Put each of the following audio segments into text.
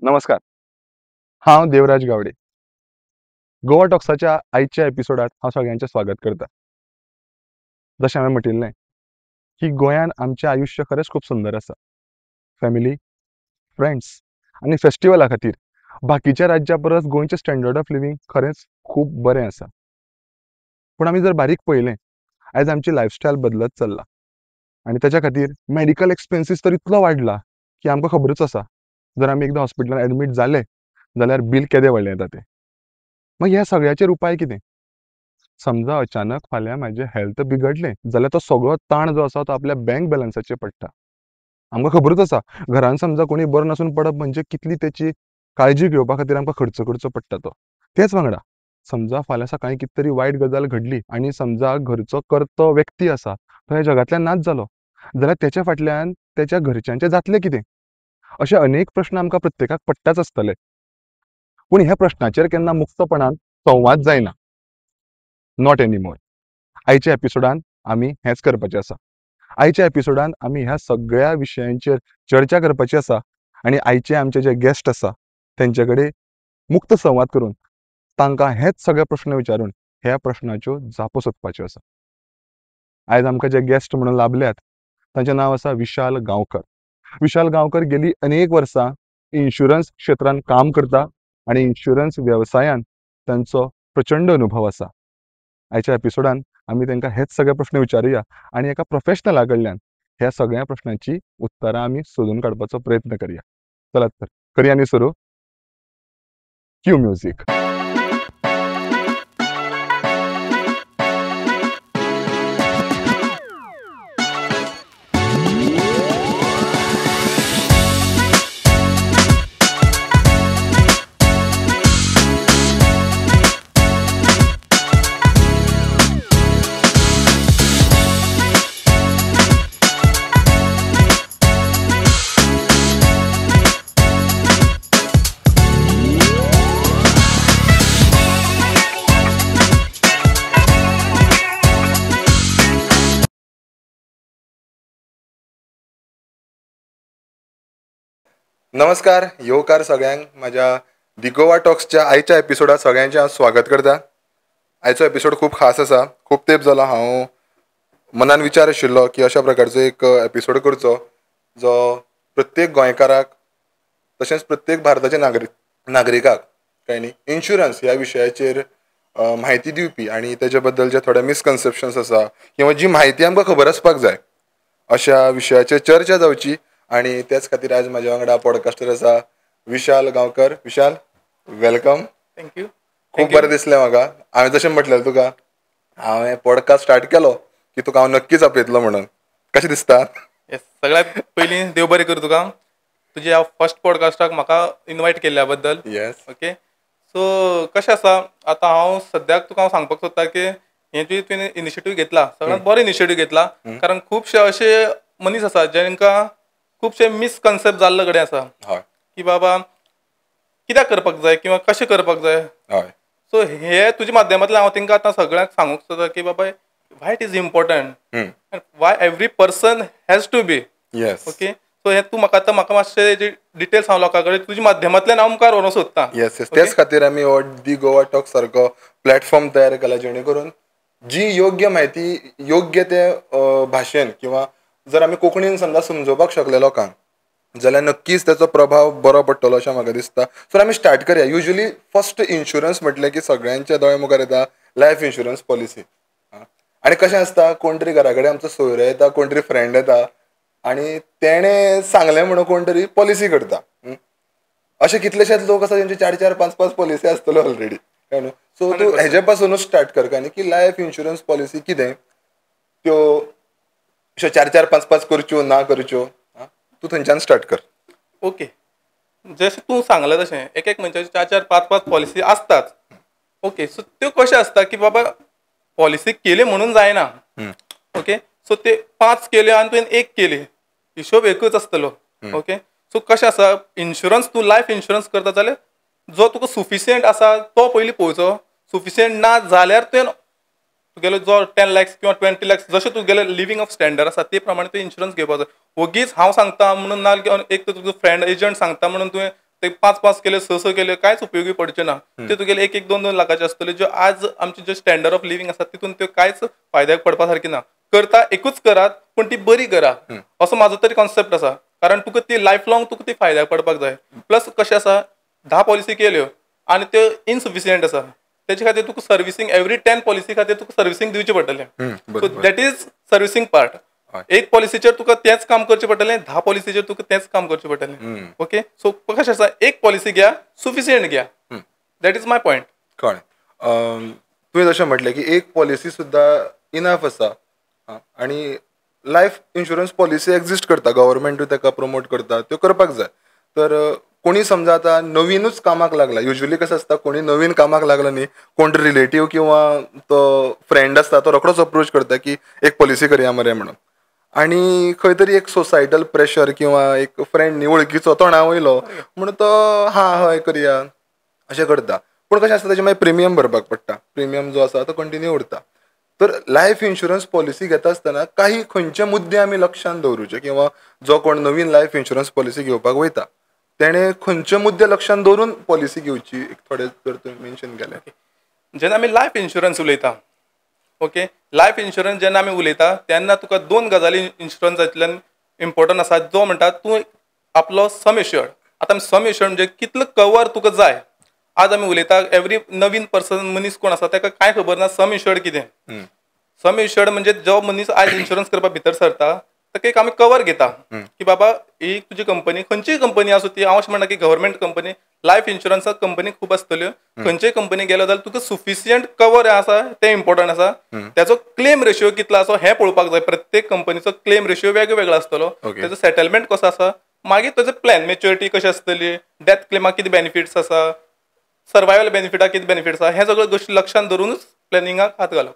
नमस्कार. हांव देवराज गावडे. गोवा टॉक्साच्या आयच्या एपिसोडात हांव सगळ्यांचें स्वागत करता. जशें हांवें म्हटिल्लें की गोंयान आमचें आयुश्य खरेंच खूब सुंदर आसा. फॅमिली, फ्रेंड्स आनी फेस्टिवला खातीर बाकीच्या राज्या परस गोंयचें स्टँडर्ड ऑफ लिवींग खरेंच खूब बरें आसा. पूण आमी जर बारीक पळयलें, आयज आमची लायफस्टायल बदलत चल्ला आनी ताच्या खातीर मॅडिकल एक्सपेन्सीस तर इतलो वाडला की आमकां खबरूच आसा. जर आमी एकदां हॉस्पिटलांत एडमीट जाले जाल्यार बील केदें व्हडलें येता तें. मग ह्या सगळ्याचेर उपाय कितें? समजा अचानक फाल्यां म्हाजें हेल्थ बिगडलें जाल्यार तो सगळो ताण जो आसा तो आपल्या बँक बॅलन्साचेर पडटा. आमकां खबरूच आसा, घरान समजा कोणी बरो नासून पडप म्हणजे कितली तेची काळजी घेवपा खातीर आमकां खर्च करचो पडटा तो. तेच वांगडा समजा फाल्यां सकाळीं कितें तरी वायट गजाल घडली आनी समजा घरचो कर्तो व्यक्ती आसा तो ह्या जगांतल्यान नाच जालो जाल्यार तेच्या फाटल्यान तेच्या घरच्यांचें जातलें कितें? अशे अनेक प्रश्न आमकां प्रत्येकाक पडटाच आसतले. पूण ह्या प्रश्नाचेर केन्ना मुक्तपणान संवाद जायना. Not anymore. आयच्या एपिसोडान आमी हेंच करपाचें आसा. आयच्या एपिसोडान आमी ह्या सगळ्या विशयांचेर चर्चा करपाची आसा आनी आयचे आमचे जे गेस्ट आसा तेंचे कडेन मुक्त संवाद करून तांकां हेच सगळे प्रश्न विचारून ह्या प्रश्नाच्यो जापो सोदपाच्यो आसा. आयज आमकां जे गेस्ट म्हणून लाभल्यात तांचें नांव आसा विशाल गांवकर. विशाल गांवकर गेलीं अनेक वर्सां इन्शुरन्स क्षेत्रांत काम करता आनी इन्शुरन्स वेवसायान तांचो प्रचंड अनुभव आसा. आयच्या एपिसोडान आमी तांकां हेच सगळे प्रश्न विचारुया आनी एका प्रोफेशनला कडल्यान ह्या सगळ्या प्रश्नांची उत्तरां आमी सोदून काडपाचो प्रयत्न करया. चलात तर करया न्ही सुरू. Q music. नमस्कार, येवकार सगळ्यांक म्हाज्या दी गोवा टॉक्सच्या आयच्या एपिसोडात सगळ्यांचें हांव स्वागत करता. आयचो एपिसोड खूब खास आसा. खूब तेंप जाला हांव मनान विचार आशिल्लो की अशा प्रकारचो एक एपिसोड करचो जो प्रत्येक गोंयकाराक तशेंच प्रत्येक भारताच्या नागरिकाक कळ्ळें न्ही इन्शुरन्स ह्या विशयाचेर म्हायती दिवपी आनी तेजे बद्दल जे थोडे मिसकन्सेप्शन्स आसा किंवा जी म्हायती आमकां खबर आसपाक जाय अशा विशयाचेर चर्चा जावची. आनी तेच खातीर आज म्हाज्या वांगडा पॉडकास्टर आसा विशाल गांवकर. विशाल, वेलकम. थँक्यू. खूब बरें दिसलें म्हाका. हांवें जशें म्हटलें तुका हांवें पॉडकास्ट स्टार्ट केलो की तुका हांव नक्कीच आपयतलो म्हणून. कशें दिसता? येस, सगळ्यात पयलीं देव बरें कर तुका. तुज्या फर्स्ट पॉडकास्टाक म्हाका इनवायट केल्ल्या बद्दल. येस. ओके. सो कशें आसा, आतां हांव सद्याक तुका सांगपाक सोदता की हें तुवें इनिशिएटीव घेतला सगळ्यांत बरो इनिशिएटीव घेतला. कारण खुबशे अशे मनीस आसा जेंकां खुबशे मिसकन्सेप्ट जाल्ले कडेन आसा हय की बाबा कित्याक करपाक जाय किंवा कशें करपाक जाय. हय सो हे तुज्या माध्यमांतल्यान हांव तांकां आतां सगळ्यांक सांगूंक सोदता की बाबा why it is important, why every person has to be. Yes. Okay. So हे तूं म्हाका आतां मातशे जे डिटेल्स हांव लोकां कडेन तुज्या माध्यमांतल्यान हांव मुखार व्हरोंक सोदतां. येस येस तेच खातीर आमी हो दी गोवा टॉक सारको प्लॅटफॉर्म तयार केला जेणे करून जी योग्य म्हायती योग्य ते भाशेन किंवा जर आमी कोंकणीन समजा समजोवपाक शकले लोकांक जाल्यार नक्कीच ताचो प्रभाव बरो पडटलो अशें म्हाका दिसता. सो आमी स्टार्ट करया. युजली फर्स्ट इन्शुरन्स म्हटलें की सगळ्यांच्या दोळे मुखार येता लायफ इन्शुरन्स पॉलिसी. आनी कशें आसता कोण तरी घरा कडेन आमचो सोयरो येता, कोण तरी फ्रेंड येता आनी तेणें सांगलें म्हणून कोण तरी पॉलिसी करता. अशे कितलेशेच लोक आसा जेंचे 4-4, 5-5 पॉलिसी आसतल्यो ऑलरेडी. कळ्ळें न्हू. सो तूं हेजे पासूनच स्टार्ट कर काय न्ही की लायफ इन्शुरन्स पॉलिसी कितें, त्यो अश्यो 4-4, 5-5 करच्यो ना करच्यो, तूं थंयच्यान स्टार्ट कर. ओके. जशें तूं सांगलें तशें एक एक मनशाची 4-4, 5-5 पॉलिसी आसताच. ओके. सो त्यो कशें आसता की बाबा पॉलिसी केली म्हणून जायना. ओके. सो ते 5 केल्यो आनी तुवें 1 केली, हिशोब एकूच आसतलो. ओके. सो कशें आसा, इन्शुरन्स तूं लायफ इन्शुरन्स करता जाल्यार जो तुका सुफिशियंट आसा तो पयलीं पळोवचो. सुफिशियंट ना जाल्यार तुवें तुगेलो जो 10 lakhs किंवा 20 lakhs जशें तुगेलें लिव्हिंग ऑफ स्टँडर्ड आसा ते प्रमाणे तुवें इन्शुरन्स घेवपाक जाय. ओगीच हांव सांगता म्हणून ना, एक तर तुजो फ्रेंड एजंट सांगता म्हणून तुवें ते 5-5 केले 6-6 केले कांयच उपयोगी पडचे ना. ते तुगेले 1-1 2-2 लाखाचे आसतले ज्यो आज आमचे जे स्टँडर्ड ऑफ लिव्हिंग आसा तितून त्यो कांयच फायद्याक पडपा सारकी ना. करता एकूच करात पूण ती बरी करा असो म्हाजो तरी कॉन्सेप्ट आसा. कारण तुका ती लायफ लाँग तुका ती फायद्याक पडपाक जाय. प्लस कशें आसा 10 पॉलिसी केल्यो आनी त्यो इनसफिशियंट आसा. तेचे खातीर तुका सर्विसींग एवरी 10 पॉलिसी खातीर तुका सर्विसींग दिवचें पडटलें. So that is servicing part. एक पॉलिसीचेर तुका तेंच काम करचें पडटलें 10 पॉलिसीचेर तुका तेंच काम करचें पडटलें. ओके सो कशें आसा एक पॉलिसी घ्या सफिशियंट घ्या. That is my point. कळ्ळें. तुवें जशें म्हटलें की एक पॉलिसी सुद्दां इनफ आसा आनी लायफ इन्शुरन्स पॉलिसी एक्झिस्ट करता गव्हर्मेंटूय ताका प्रमोट करता त्यो करपाक जाय. तर कोणी समजा आतां नवीनूच कामाक लागला युजली कशें आसता कोणी नवीन कामाक लागला न्ही कोण रिलेटीव किंवा तो फ्रेंड आसता तो रोखडोच अप्रोच करता की एक पॉलिसी करया मरे म्हणून आनी खंय तरी एक सोसायटल प्रेशर किंवा एक फ्रेंड न्ही वळखीचो तोंडा वयलो म्हणून तो हा हय करया अशें करता. पूण कशें आसता ताचें मागीर प्रिमियम भरपाक पडटा. प्रिमियम जो आसा तो कंटिन्यू उरता. तर लायफ इन्शुरन्स पॉलिसी घेता आसतना काही खंयचे मुद्दे आमी लक्षांत दवरूचे किंवा जो कोण नवीन लायफ इन्शुरन्स पॉलिसी घेवपाक वयता तेणे खंयचे मुद्दे लक्षांत दवरून पॉलिसी घेवची एक थोडे जर तुवें मेन्शन केले. जेन्ना आमी लायफ इन्शुरन्स उलयता ओके लायफ इन्शुरन्स जेन्ना आमी उलयता तेन्ना तुका 2 गजाली इन्शुरन्सांतल्यान इम्पॉर्टंट आसा जो म्हणटा तूं आपलो सम एश्युअर्ड. आतां सम एश्युअर्ड म्हणजे कितलो कवर तुका जाय. आज आमी उलयता एवरी नवीन पर्सन मनीस कोण आसा ताका कांय खबर ना सम एश्युअर्ड कितें. सम एश्युअर्ड म्हणजे जो मनीस आज इन्शुरन्स करपाक भितर सरता ताका एक आमी कवर घेता की बाबा ही तुजी कंपनी खंयचीय कंपनी आसूं ती हांव अशें म्हणटा की गव्हर्मेंट कंपनी लायफ इन्शुरन्साक कंपनी खूब आसतल्यो खंयचेय कंपनी गेलो जाल्यार तुका सफिशियंट कवर आसा तें इम्पॉर्टंट आसा. त्याचो क्लेम रेशियो कितलो आसा हें पळोवपाक जाय. प्रत्येक कंपनीचो क्लेम रेशियो वेगळो आसतलो. तेजो सेटलमेंट कसो आसा मागीर तेजो प्लॅन मॅच्युरिटी कशी आसतली डेथ क्लेमाक कितें बेनिफिट्स आसा सर्वायवल बेनिफिटाक कितें बेनिफिट्स आसा हें सगळ्यो गोश्टी लक्षांत दवरूनच प्लॅनिंगाक हात घालप.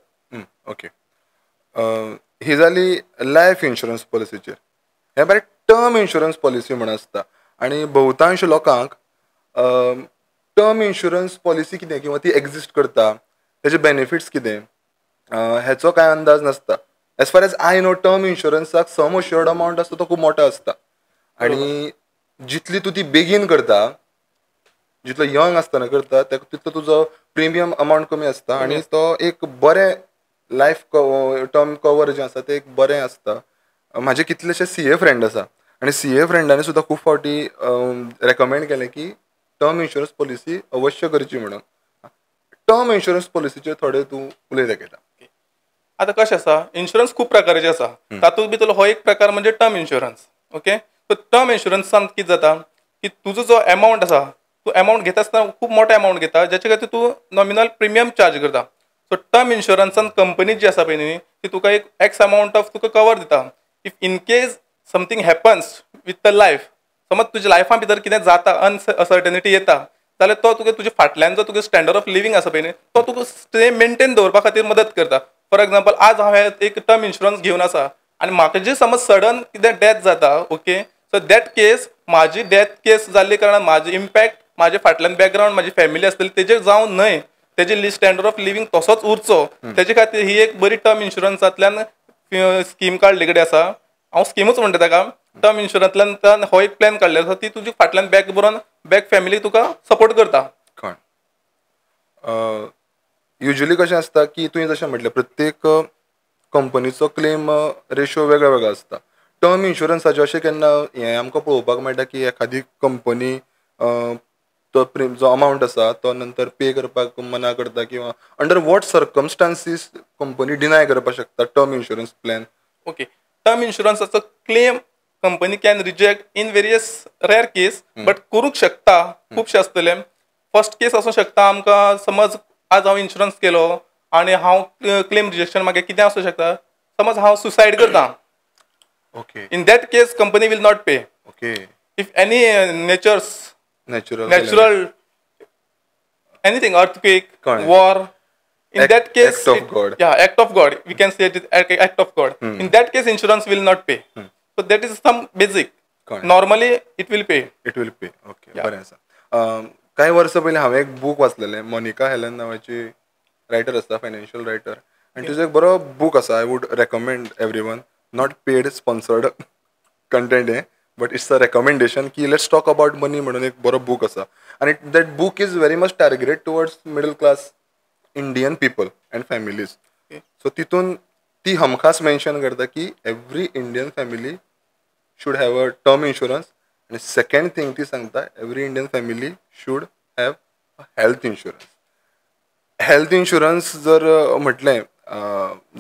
ओके ही जाली लायफ इन्शुरन्स पॉलिसीचेर. हे भायर टर्म इन्शुरन्स पॉलिसी म्हण आसता आनी भोवतांश लोकांक टर्म इन्शुरन्स पॉलिसी कितें किंवा ती एक्झिस्ट करता तेजे बेनिफिट्स कितें हेचो कांय अंदाज नासता. As far as I know term इन्शुरन्साक सम एश्युअर्ड अमावंट आसता तो खूब मोठो आसता आनी जितली तूं ती बेगीन करता जितलो यंग आसतना करता तितलो तुजो प्रिमियम अमावंट कमी आसता आनी तो एक बरें लायफ टर्म कवर जें आसा तें एक बरें आसता. म्हाजे कितलेशे CA फ्रेंड आसा आनी CA फ्रेंडांनी सुद्दां खूब फावटी रेकमेंड केलें की टर्म इन्शुरन्स पॉलिसी अवश्य करची म्हणून. टर्म इन्शुरन्स पॉलिसीचेर थोडे तूं उलय दाखयता. आतां कशें आसा इन्शुरन्स खूब प्रकाराचे आसा तातूंत भितर हो एक प्रकार म्हणजे term insurance. Okay so term इन्शुरन्सान कितें जाता की तुजो जो एमावंट आसा तूं एमावंट घेता आसतना खूब मोठो एमावंट घेता जाचे खातीर तूं नॉमिनल प्रिमियम चार्ज करता. सो टर्म इन्शुरन्सान कंपनी जी आसा पळय न्ही ती तुका एक एक्स अमावंट ऑफ तुका कवर दिता. If in case something happens with the life समज तुज्या लायफा भितर कितें जाता अनसर्टनिटी येता जाल्यार तो तुका तुज्या फाटल्यान जो तुका स्टँडर्ड ऑफ लिव्हिंग आसा पळय न्ही तो तुका स्टे मेंटेन दवरपा खातीर मदत करता. फॉर एक्झाम्पल आज हांव एक टर्म इन्शुरन्स घेवन आसा आनी म्हाका जे समज सडन कितें डेथ जाता ओके सो दॅट केस म्हाजी डेथ केस जाल्ले कारणान म्हाजी इम्पॅक्ट म्हाजे फाटल्यान बॅकग्रावंड म्हाजी फॅमिली आसतली तेजेर जावं न्हय तेजे स्टँडर्ड ऑफ लिव्हिंग तसोच उरचो तेजे खातीर ही एक बरी टर्म इन्शुरन्सांतल्यान स्कीम काडली कडेन आसा. हांव स्किमूच म्हणटा ताका टर्म इन्शुरन्सांतल्यान हो एक प्लॅन काडले आसा ती तुजी फाटल्यान बॅक बरोवन बॅक फॅमिली तुका सपोर्ट करता. युजली कशें आसता की तुवें जशें म्हटलें प्रत्येक कंपनीचो क्लेम रेशियो वेगळो वेगळो आसता. टर्म इन्शुरन्साचें अशें केन्ना हें आमकां पळोवपाक मेळटा की एखादी कंपनी तो जो अमावंट आसा तो नंतर पे करपाक मना करता किंवा under what circumstances company deny करपाक शकता term insurance plan. Okay term इन्शुरन्साचो claim company can reject in various rare case but करूंक शकता खुबशे आसतले. फर्स्ट केस आसूं शकता आमकां समज आज हांव इन्शुरन्स केलो आनी हांव क्लेम रिजेक्शन मागीर कितें आसूं शकता समज हांव सुसायड करता. Okay in that case company will not pay. Okay if any natural anything earthquake war in that case act of God. Act of God we can say it is act of God. In that case insurance will not pay. So that is some basic. Normally it will pay. Okay बरें आसा. काही वर्सां पयलीं हांवें एक book वाचलेलें Monika Helen नांवाची writer आसता financial writer आनी तिजो एक बरो बूक आसा. I would recommend every one not paid sponsored content हें बट इट्स अ रेकमेंडेशन की लेट्स टॉक अबाउट मनी म्हणून एक बरो बूक आसा आनी that book is very much targeted towards middle class Indian people and families. So तितून ती हमखास मेन्शन करता की every Indian family should have a term insurance आनी सेकंड थिंग ती सांगता every Indian family should have a health insurance. Health insurance जर म्हटलें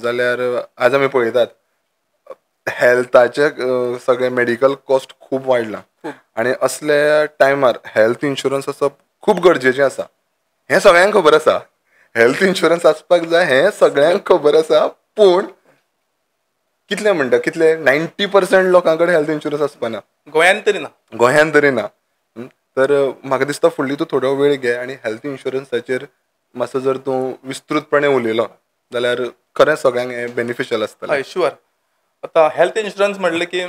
जाल्यार आज आमी पळयतात हेल्थाचे सगळे मेडिकल कॉस्ट खूब वाडला आनी असल्या टायमार हेल्थ इन्शुरन्स असप खूब गरजेचें आसा. हें सगळ्यांक खबर आसा, हेल्थ इन्शुरन्स आसपाक जाय हें सगळ्यांक खबर आसा, पूण कितले म्हणटा कितले 90% लोकां कडेन हेल्थ इन्शुरन्स आसपाना. गोंयांत तरी ना. गोंयांत तरी ना. तर म्हाका दिसता फुडली तूं थोडो वेळ घे आनी हेल्थ इन्शुरन्साचेर मातसो जर तूं विस्तृतपणे उलयलो जाल्यार खरेंच सगळ्यांक हें बेनिफिशियल आसतलें. हय शुअर. आतां हेल्थ इन्शुरन्स म्हणलें की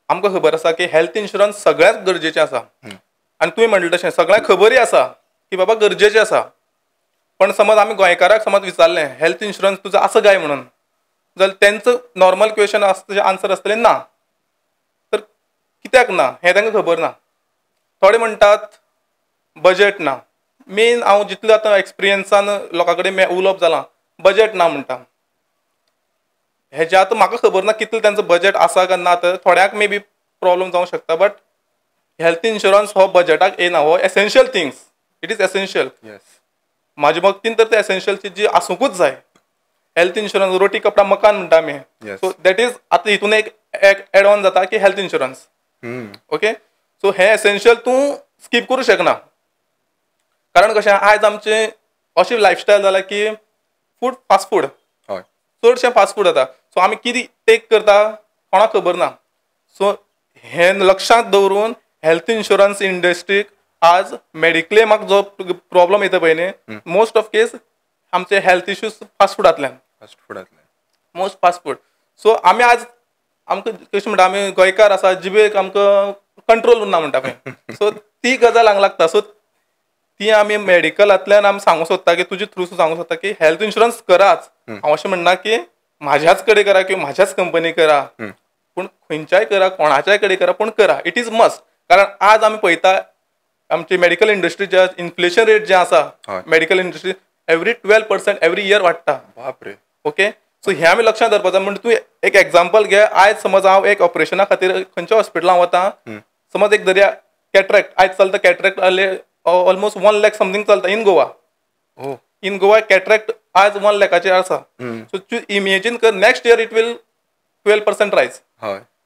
आमकां खबर आसा की हेल्थ इन्शुरन्स सगळ्यात गरजेचें आसा आनी तुवें म्हणलें तशें सगळ्यांक खबरय आसा की बाबा गरजेचें आसा. पण समज आमी गोंयकाराक समज विचारलें हेल्थ इन्शुरन्स तुजो आसा काय म्हणून जाल्यार तेंचो नॉर्मल क्वेश्चन आसता आन्सर आसतलें ना. तर कित्याक ना हें तांकां खबर ना. थोडे म्हणटात बजेट ना. मेन हांव जितलें आतां एक्सपिरियन्सान लोकां कडेन उलोवप जालां बजेट ना म्हणटा. हेजे आतां म्हाका खबर ना कितलें तेंचो बजेट आसा काय ना. तर थोड्यांक मे बी प्रॉब्लम जावंक शकता. बट हेल्थ इन्शुरन्स हो बजेटाक येना. हो essential things. It is essential. म्हाज्या मतीन तर ते एसेन्शियल जी आसूंकूच जाय. हेल्थ इन्शुरन्स रोटी कपडा मकान म्हणटा आमी. सो दॅट इज आतां हितून एक एड ऑन जाता की हेल्थ इन्शुरन्स. ओके. सो हें एसेन्शियल तूं स्कीप करूं शकना. कारण कशें आयज आमचें अशी लायफस्टायल जाला की फूड फास्ट फूड चडशें फास्ट फूड जाता. सो आमी कितें टेक करता कोणाक खबर ना. सो हें लक्षांत दवरून हेल्थ इन्शुरन्स इंडस्ट्रीक आज मेडिक्लेमाक जो प्रॉब्लम येता पळय न्ही मोस्ट ऑफ केस आमचे हेल्थ इश्यूज फास्ट फुडांतल्यान मोस्ट फास्ट फूड. सो आमी आज आमकां कशें म्हणटा आमी गोंयकार आसा जिबेक आमकां कंट्रोल उरना म्हणटा पळय. सो ती गजाल हांगा लागता. सो ती आमी मेडिकलांतल्यान आमी सांगूंक सोदता की तुजे थ्रू सांगूंक सोदता की हेल्थ इन्शुरन्स कराच. हांव अशें म्हणना की म्हाज्याच कडेन करा किंवा म्हाज्याच कंपनी करा. पूण खंयच्याय करा कोणाच्याय कडेन करा पूण करा. It is must. कारण आज आमी पळयता आमची मेडिकल इंडस्ट्री जे इन्फ्लेशन रेट जे आसा medical industry every 12% every year वाडटा. बापरे. ओके. सो हें आमी लक्षांत दवरपाक जाय. म्हणजे तूं एक एग्जांपल घे. आयज समज हांव एक ऑपरेशना खातीर खंयच्या हॉस्पिटलांत वता. समज एक धरया कॅटरेक्ट आयज चलता कॅटरेक्ट ऑलमोस्ट 1 lakh समथींग चलता in Goa. In Goa cataract आज 1 lakhचेर आसा. सो तूं इमेजीन कर नेक्स्ट इयर इट वील 12% रायज.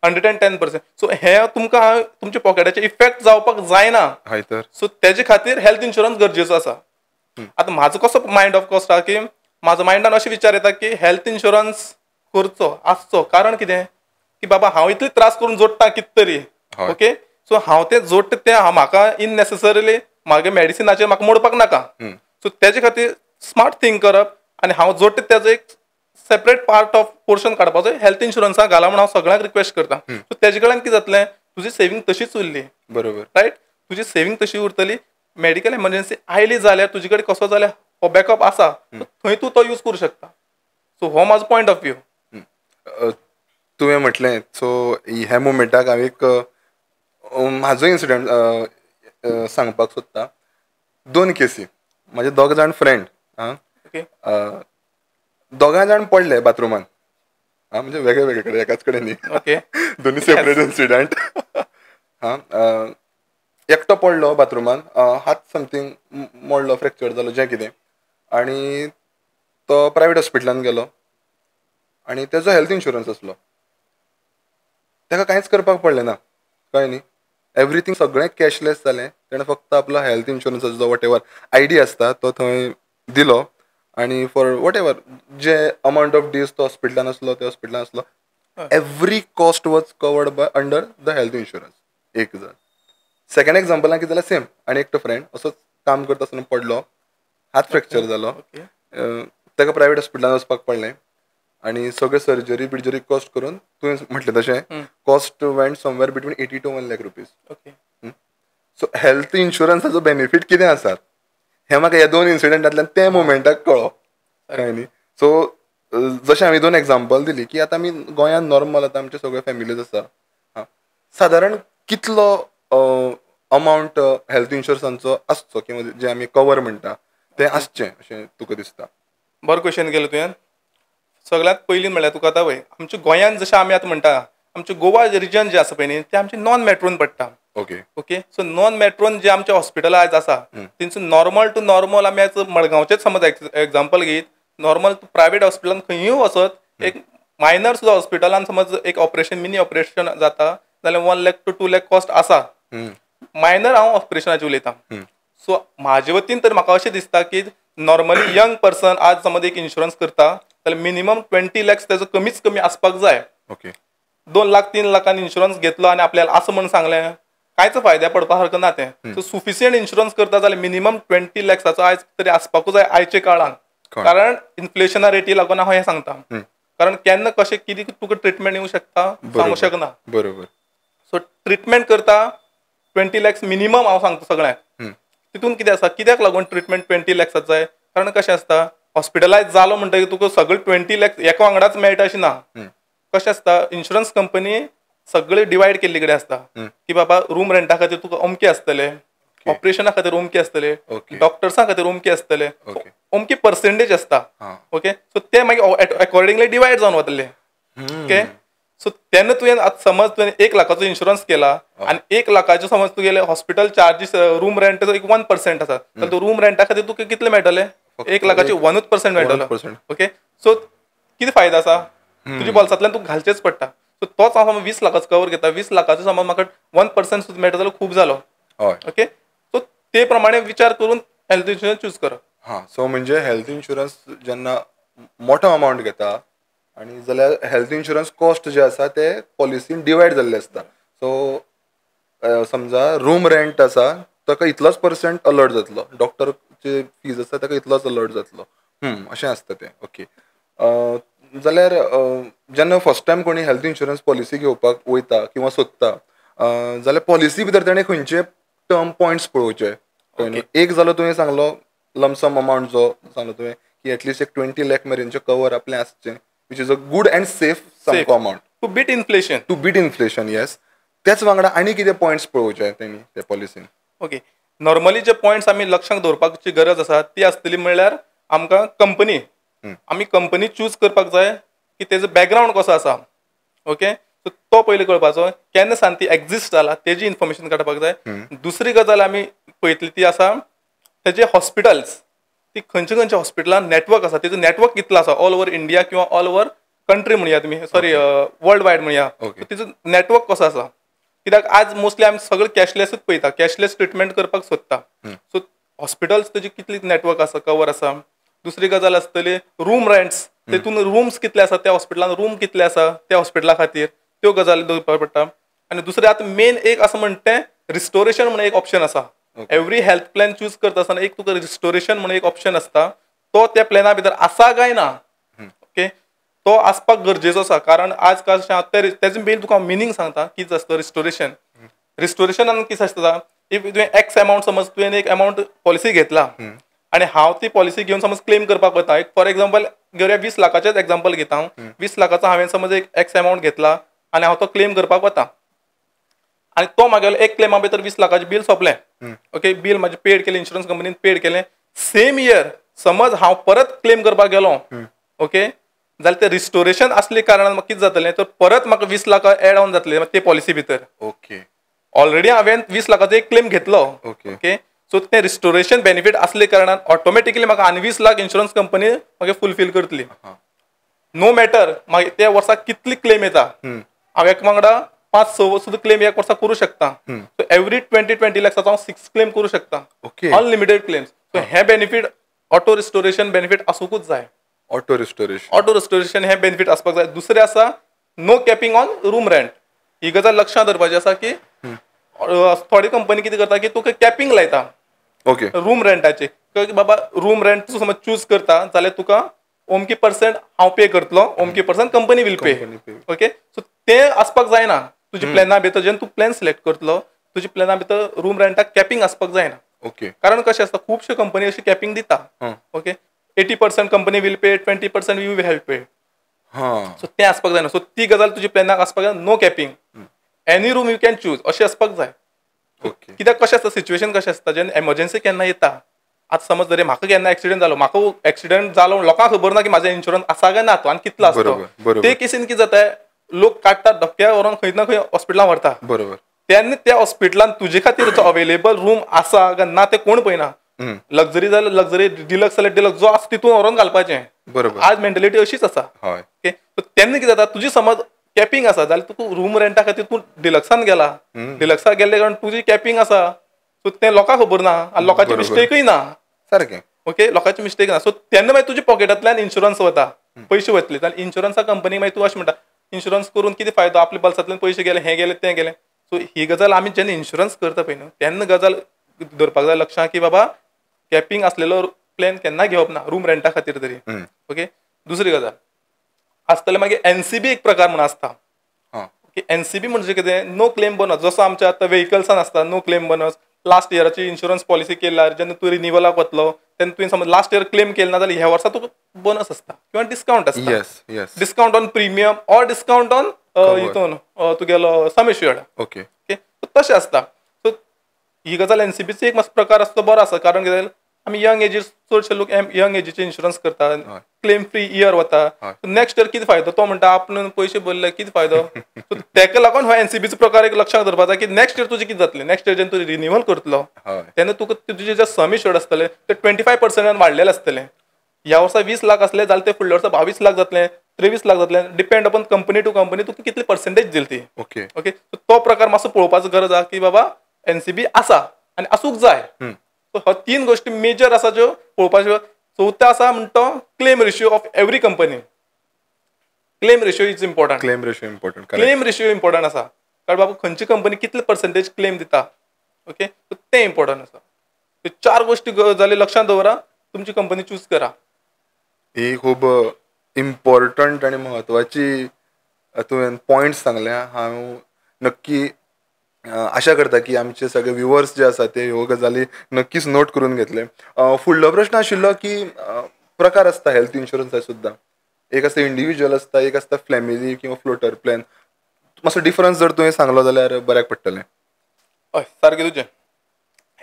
110%. सो हें तुमकां तुमच्या पॉकेटाचेर इफेक्ट जावपाक जायना. सो तेजे खातीर हेल्थ इन्शुरन्स गरजेचो आसा. आतां म्हाजो कसो मायंड ऑफ कोस्ट आहा की म्हाजो मायंडान अशें विचार येता की हेल्थ इन्शुरन्स करचो आसचो. कारण कितें की बाबा हांव इतले त्रास करून जोडटा कितें तरी. ओके. सो हांव तें जोडटा तें म्हाका इननेसेसरिली म्हागे मेडिसिनाचेर म्हाका मोडपाक नाका. सो तेजे खातीर स्मार्ट थिंक करप आनी हांव जोडटा तेजो एक सेपरेट पार्ट ऑफ पोर्शन काडपाचो हेल्थ इन्शुरन्साक घाला म्हणून हांव सगळ्यांक रिक्वेस्ट करता. सो तेजे कडल्यान कितें जातलें तुजी सेविंग तशीच उरली. बरोबर. रायट. तुजी सेविंग तशी उरतली. मेडिकल एमर्जन्सी आयली जाल्यार तुजे कडेन कसो जाल्यार हो बॅकअप आसा थंय तूं तो यूज करूं शकता. सो हो म्हाजो पॉयंट ऑफ व्यू. तुवें म्हटलें सो ह्या मुमेंटाक हांव एक म्हाजो इन्सिडंट सांगपाक सोदता. 2 केसी. म्हाजे 2 जाण फ्रेंड. दोगांय जाण पडले बाथरुमान. म्हणजे वेगळे वेगळे कडेन एकाच कडेन न्ही. ओके. दोनी सेपरेट इन्सिडंट. एकटो पडलो बाथरुमान. हात समथींग मोडलो फ्रॅक्चर जालो जें कितें आनी तो प्रायवेट हॉस्पिटलान गेलो आनी तेजो हेल्थ इन्शुरन्स आसलो. ताका कांयच करपाक पडलें ना. कळ्ळें न्ही. एवरीथींग सगळें कॅशलेस जालें. ताणें फक्त आपलो हेल्थ इन्शुरन्साचो जो वॉट एवर आयडी आसता तो थंय दिलो आनी फॉर वॉट एवर जे अमावंट ऑफ डेज तो हॉस्पिटलान आसलो त्या हॉस्पिटलान आसलो every cost was covered by under the health insurance. एक जण. सेकंड एक्झाम्पलान कितें जाल्यार सेम आनी एकटो फ्रेंड असोच काम करता आसतना पडलो. हात फ्रॅक्चर जालो. ताका प्रायवेट हॉस्पिटलान वचपाक पडलें आनी सगळे सर्जरी बिर्जरी कॉस्ट करून तुवें म्हटलें तशें cost went somewhere between 80 to 1 lakh rupees. So health इन्शुरन्साचो बेनिफीट कितें आसात हें म्हाका ह्या 2 इन्सिडंटांतल्यान ते मुमेंटाक कळ्ळो. कळ्ळें न्ही. सो जशें हांवें 2 एक्झाम्पल दिली की आतां आमी गोंयांत नॉर्मल आतां आमचे सगळे फॅमिलीज आसा. साधारण कितलो अमावंट हेल्थ इन्शुरन्साचो आसचो किंवा जे आमी कवर म्हणटा ते आसचें अशें तुका दिसता? बरो क्वेश्चन केलो तुवें. सगळ्यात पयलीं म्हणल्यार तुका आतां पळय आमच्या गोंयांत जशें आमी आतां म्हणटा आमचे गोवा रिजन जे आसा पळय न्ही ते आमचे नॉन मेट्रोन पडटा. Okay okay so non matron जे आमचे हॉस्पिटल आयज आसा तेंचो नॉर्मल टू नॉर्मल आमी आतां मडगांवचेच समज एक्झाम्पल घेत नॉर्मल प्रायवेट हॉस्पिटलान खंयूय वचत एक मायनर सुद्दां हॉस्पिटलान समज एक ऑपरेशन मिनी ऑपरेशन जाता जाल्यार 1 लाख to 2 लाख कॉस्ट आसा. मायनर हांव ऑपरेशनाचे उलयतां. सो म्हाजे वतीन तर म्हाका अशें दिसता की नॉर्मली यंग पर्सन आज समज एक इन्शुरन्स करता जाल्यार मिनिमम 20 lakhs तेजो कमीच कमी आसपाक जाय. ओके 2 लाख 3 लाखांनी इन्शुरन्स घेतलो आनी आपल्याला असं म्हणून सांगलें कांयच फायद्या पडपा सारखं ना तें. सो सुफिशियंट इन्शुरन्स करता जाल्यार मिनिमम 20 lakhsचो आयज तरी आसपाकूच जाय आयच्या काळान. कारण इन्फ्लेशना रेटी लागून हांव हें सांगता. कारण केन्ना कशें कितें तुका ट्रिटमेंट येवं शकता सांगू शकना. बरोबर. सो ट्रिटमेंट करता 20 lakhs मिनिमम हांव सांगता सगळ्यांक. तितून कितें आसा कित्याक लागून ट्रिटमेंट 20 lakhs जाय कारण कशें आसता हॉस्पिटलायज जालो म्हणटकीर तुका सगळे 20 lakhs एका वांगडाच मेळटा अशें ना. कशें आसता इन्शुरन्स कंपनी सगळे डिवायड केल्ले कडेन आसता की बाबा रूम रेंटा खातीर तुका अमके आसतले ऑपरेशना खातीर अमके आसतले डॉक्टर्सां खातीर अमके आसतले अमकी पर्सेंटेज आसता. ओके सो ते मागीर अकॉर्डिंगली डिवायड जावन वतले. ओके सो तेन्ना तुवें समज तुवें 1 लाखाचो इन्शुरन्स केला आनी 1 लाखाचो समज तुगेले हॉस्पिटल चार्जीस रूम रेंट एक 1% आसा जाल्यार तो रूम रेंटा खातीर तुका कितले मेळटले 1 लाखाचे 1% मेळटलो. ओके सो कितें फायदो आसा तुज्या बोल्सांतल्यान तुका घालचेच पडटा. सो तोच हांव 20 लाखाचो कवर घेता 20 लाखाचो समज म्हाका 1% सुद्दां मेळटा जाल्यार खूब जालो. ओके सो ते प्रमाणे विचार करून हेल्थ इन्शुरन्स चूज करप. सो म्हणजे हेल्थ इन्शुरन्स जेन्ना मोठो अमावंट घेता आनी जाल्यार हेल्थ इन्शुरन्स कॉस्ट जे आसा ते पॉलिसीन डिवायड जाल्ले आसता. सो समजा रूम रेंट आसा ताका इतलोच पर्सेंट अलर्ट जातलो डॉक्टरचे फीज आसा ताका इतलोच अलर्ट जातलो अशें आसता तें. ओके जाल्यार जेन्ना फर्स्ट टायम कोणी हेल्थ इन्शुरन्स पॉलिसी घेवपाक वयता किंवा सोदता जाल्यार पॉलिसी भितर ताणें खंयचे टर्म पॉयंट्स पळोवचे. एक जालो तुवें सांगलो लमसम अमावंट जो सांगलो तुवें की एटलिस्ट एक 20 लाख मेरेनचें कवर आपलें आसचें which is a good and safe सामको amount to beat inflation. Yes त्याच वांगडा आनी कितें पॉयंट्स पळोवचे तेणी त्या पॉलिसीन? ओके नॉर्मली जे पॉयंट्स आमी लक्षांत दवरपाची गरज आसा ती आसतली म्हणल्यार आमकां कंपनी आमी कंपनी चूज करपाक जाय की तेजो बॅकग्रावंड कसो आसा. ओके सो तो पयलीं कळपाचो केन्ना सान ती एक्झिस्ट जाला तेजी इन्फॉर्मेशन काडपाक जाय. दुसरी गजाल आमी पळयतली ती आसा तेजे हॉस्पिटल्स ती खंयच्या खंयच्या हॉस्पिटलान नेटवर्क आसा तेजो नेटवर्क कितलो आसा ऑल ओवर इंडिया किंवा ऑल ओवर कंट्री म्हणया तुमी सॉरी वर्ल्ड वायड म्हणया तेजो नेटवर्क कसो आसा. कित्याक आज मोस्टली आमी सगळे कॅशलेसच पळयता कॅशलेस ट्रिटमेंट करपाक सोदता. सो हॉस्पिटल्स तेजी कितली नेटवर्क आसा कवर आसा. दुसरी गजाल आसतली रूम रेंट्स तेतून रूम्स कितले आसा त्या हॉस्पिटलान रूम कितले आसा त्या हॉस्पिटला खातीर त्यो गजाली दवरपाक पडटा. आनी दुसरें आतां मेन एक आसा म्हणटा तें रिस्टोरेशन म्हणून एक ऑप्शन आसा. एवरी हेल्थ प्लॅन चूज करता आसतना एक तुका रिस्टोरेशन म्हणून एक ऑप्शन आसता तो त्या प्लॅना भितर आसा काय ना. ओके तो आसपाक गरजेचो आसा कारण आज काल तेजें मेन तुका मिनींग सांगता कितें आसता रिस्टोरेशनान कितें आसता इफ तुवें एक्स अमावंट समज तुवें एक अमावंट पॉलिसी घेतला आनी हांव ती पॉलिसी घेवन समज क्लेम करपाक वता एक फॉर एक्झाम्पल घेवया 20 लाखाचेच एक्झाम्पल घेता हांव 20 लाखाचो हांवें समज एक एक्स अमावंट घेतला आनी हांव तो क्लेम करपाक वता आनी तो म्हागेलो एक क्लेमा भितर 20 लाखाचें बील सोंपलें. ओके बील म्हाजें पेड केलें इन्शुरन्स कंपनीन पेड केलें सेम इयर समज हांव परत क्लेम करपाक गेलो ओके जाल्यार ते रिस्टोरेशन आसले कारणान म्हाका कितें जातलें तर परत म्हाका 20 लाख एड ऑन जातले ते पॉलिसी भितर. ओके ऑलरेडी हांवें 20 लाखाचो एक क्लेम घेतलो. ओके सो ते रिस्टोरेशन बेनिफीट आसले कारणान ऑटोमॅटिकली म्हाका आनी 20 लाख इन्शुरन्स कंपनी म्हाका फुलफील करतली. नो मॅटर मागीर त्या वर्साक कितली क्लेम येता हांव एक वांगडा 5-6 सुद्दां क्लेम एक वर्सा करूं शकता. सो एवरी 20 लाखाचो हांव 6 क्लेम करूं शकता. Unlimited claims. सो हे बेनिफीट ऑटो रिस्टोरेशन बेनिफीट आसूंकूच जाय. ऑटो रिस्टोरेशन हे बेनिफीट आसपाक जाय. दुसरें आसा no capping on room rent. ही गजाल लक्षांत दवरपाची आसा की थोडी कंपनी कितें करता की तुका कॅपिंग लायता रूम रेंटाचे बाबा रूम रेंट तूं समज चूज करता जाल्यार तुका ओमकी पर्सेंट हांव पे करतलो ओमकी percent company will pay. Okay so तें आसपाक जायना तुज्या प्लॅना भितर जेन्ना तूं प्लॅन सिलेक्ट करतलो तुज्या प्लॅना भितर रूम रेंटाक कॅपिंग आसपाक जायना. ओके कारण कशें आसता खुबश्यो कंपनी अशी कॅपिंग दिता. Okay 80% company will pay 20% you will help pay. So तें आसपाक जायना. सो ती गजाल तुज्या प्लॅनाक आसपाक जाय no capping. Any room you can choose अशें आसपाक जाय. ओके. कित्याक कशें आसता सिच्युएशन कशें आसता जेन्ना एमर्जन्सी केन्ना येता. आतां समज जरी म्हाका केन्ना एक्सिडेंट जालो, म्हाका एक्सिडेंट जालो लोकांक खबर ना की म्हाजो इन्शुरन्स आसा काय ना तो आनी कितलो आसा बरोबर, तो. बरोबर. ते केसीन कितें जाता लोक काडटात धपक्या व्हरोन खंय ना खंय हॉस्पिटलांत व्हरता. बरोबर. तेन्ना त्या हॉस्पिटलांत तुजे खातीर जो अवेलेबल रूम आसा काय ना ते कोण पळयना. लक्झरी जाल्यार लक्झरी, डिलक्स जाल्यार डिलक्स, जो आसा तितून व्हरोन घालपाचें. बरोबर. आज मेंटॅलिटी अशीच आसा. हय. ओके. तेन्ना कितें जाता तुजी समज कॅपिंग आसा जाल्यार तूं रूम रेंटा खातीर तूं डिलक्सान गेला. डिलक्सान गेल्ले कारण तुजी कॅपिंग आसा. सो तें लोकांक खबर ना आनी लोकांची बरोबर. मिस्टेकूय ना. सारकें. ओके. लोकांची मिस्टेक ना. सो तेन्ना मागीर तुज्या पॉकेटांतल्यान इन्शुरन्स वता, पयशे वतले. जाल्यार इन्शुरन्सा कंपनी मागीर तूं अशें म्हणटा इन्शुरन्स करून कितें फायदो, आपल्या बल्सांतल्यान पयशे गेले, हें गेलें तें गेलें. सो ही गजाल आमी जेन्ना इन्शुरन्स करता पळय न्हू तेन्ना गजाल धरपाक जाय लक्षांत की बाबा कॅपिंग आसलेलो प्लॅन केन्ना घेवप ना रूम रेंटा खातीर तरी. ओके. दुसरी गजाल आसतलें मागीर एनसीबी एक प्रकार म्हणून आसता. एनसीबी म्हणजे कितें, नो क्लेम बोनस. जसो आमच्या आतां व्हेकल्सान आसता नो क्लेम बोनस. लास्ट इयराची इन्शुरन्स पॉलिसी केल्यार जेन्ना तूं रिन्युवलाक वतलो तेन्ना तुवें समज लास्ट इयर क्लेम केले ना जाल्यार ह्या वर्सा तुका बोनस आसता किंवा डिस्कावंट आसता. Yes, yes. Discount on premium or discount on हितून तुगेलो सम एश्युर्ड. ओके. ओके. तशें आसता. सो ही गजाल एनसीबीचो एक मातसो प्रकार आसता बरो आसा. कारण कितें आमी यंग एजीर चडशे लोक यंग एजीचे इन्शुरन्स करतात. क्लेम फ्री इयर वता. नेक्स्ट इयर कितें फायदो, तो म्हणटा आपण पयशे भरले कितें फायदो. सो तेका लागून हो एनसीबीचो प्रकार एक लक्षांत धरपाक जाय की नेक्स्ट इयर तुजें कितें जातलें. नेक्स्ट इयर जेन्ना तूं रिन्युवल करतलो तेन्ना तुका तुजे जे सम एश्युर्ड आसतले ते 25% वाडलेले आसतले. ह्या वर्सा 20 लाख आसले जाल्यार ते फुडल्या वर्सा 22 लाख जातले, 23 लाख जातले. Depend upon company to company तुका कितली पर्सेंटेज दिली ती. ओके. ओके. तो प्रकार मातसो पळोवपाचो गरज आसा की बाबा एनसीबी आसा आनी आसूंक जाय. सो ह्यो 3 गोश्टी मेजर आसा ज्यो पळोवपाच्यो. चवथो आसा म्हणटा तो claim ratio of every company. Claim ratio is important. Claim ratio important. Claim ratio important आसा. कारण बाबा खंयची कंपनी कितले पर्सेंटेज क्लेम दिता. ओके. तें इम्पॉर्टंट आसा. ह्यो 4 गोश्टी जाल्यार लक्षांत दवरा, तुमची कंपनी चूज करा. ही खूब इम्पॉर्टंट आनी म्हत्वाची तुवें पॉयंट्स सांगल्या. हांव नक्की आशा करता की आमचे सगळे व्ह्युअर्स जे आसा ते ह्यो गजाली नक्कीच नोट करून घेतले. फुडलो प्रश्न आशिल्लो की प्रकार आसता हेल्थ इन्शुरन्साचे सुद्दां. एक आसता इंडिविज्युअल आसता, एक आसता फॅमिली किंवा फ्लोटर प्लॅन. मातसो डिफरन्स जर तुवें सांगलो जाल्यार बऱ्याक पडटलें. हय, सारकें तुजें.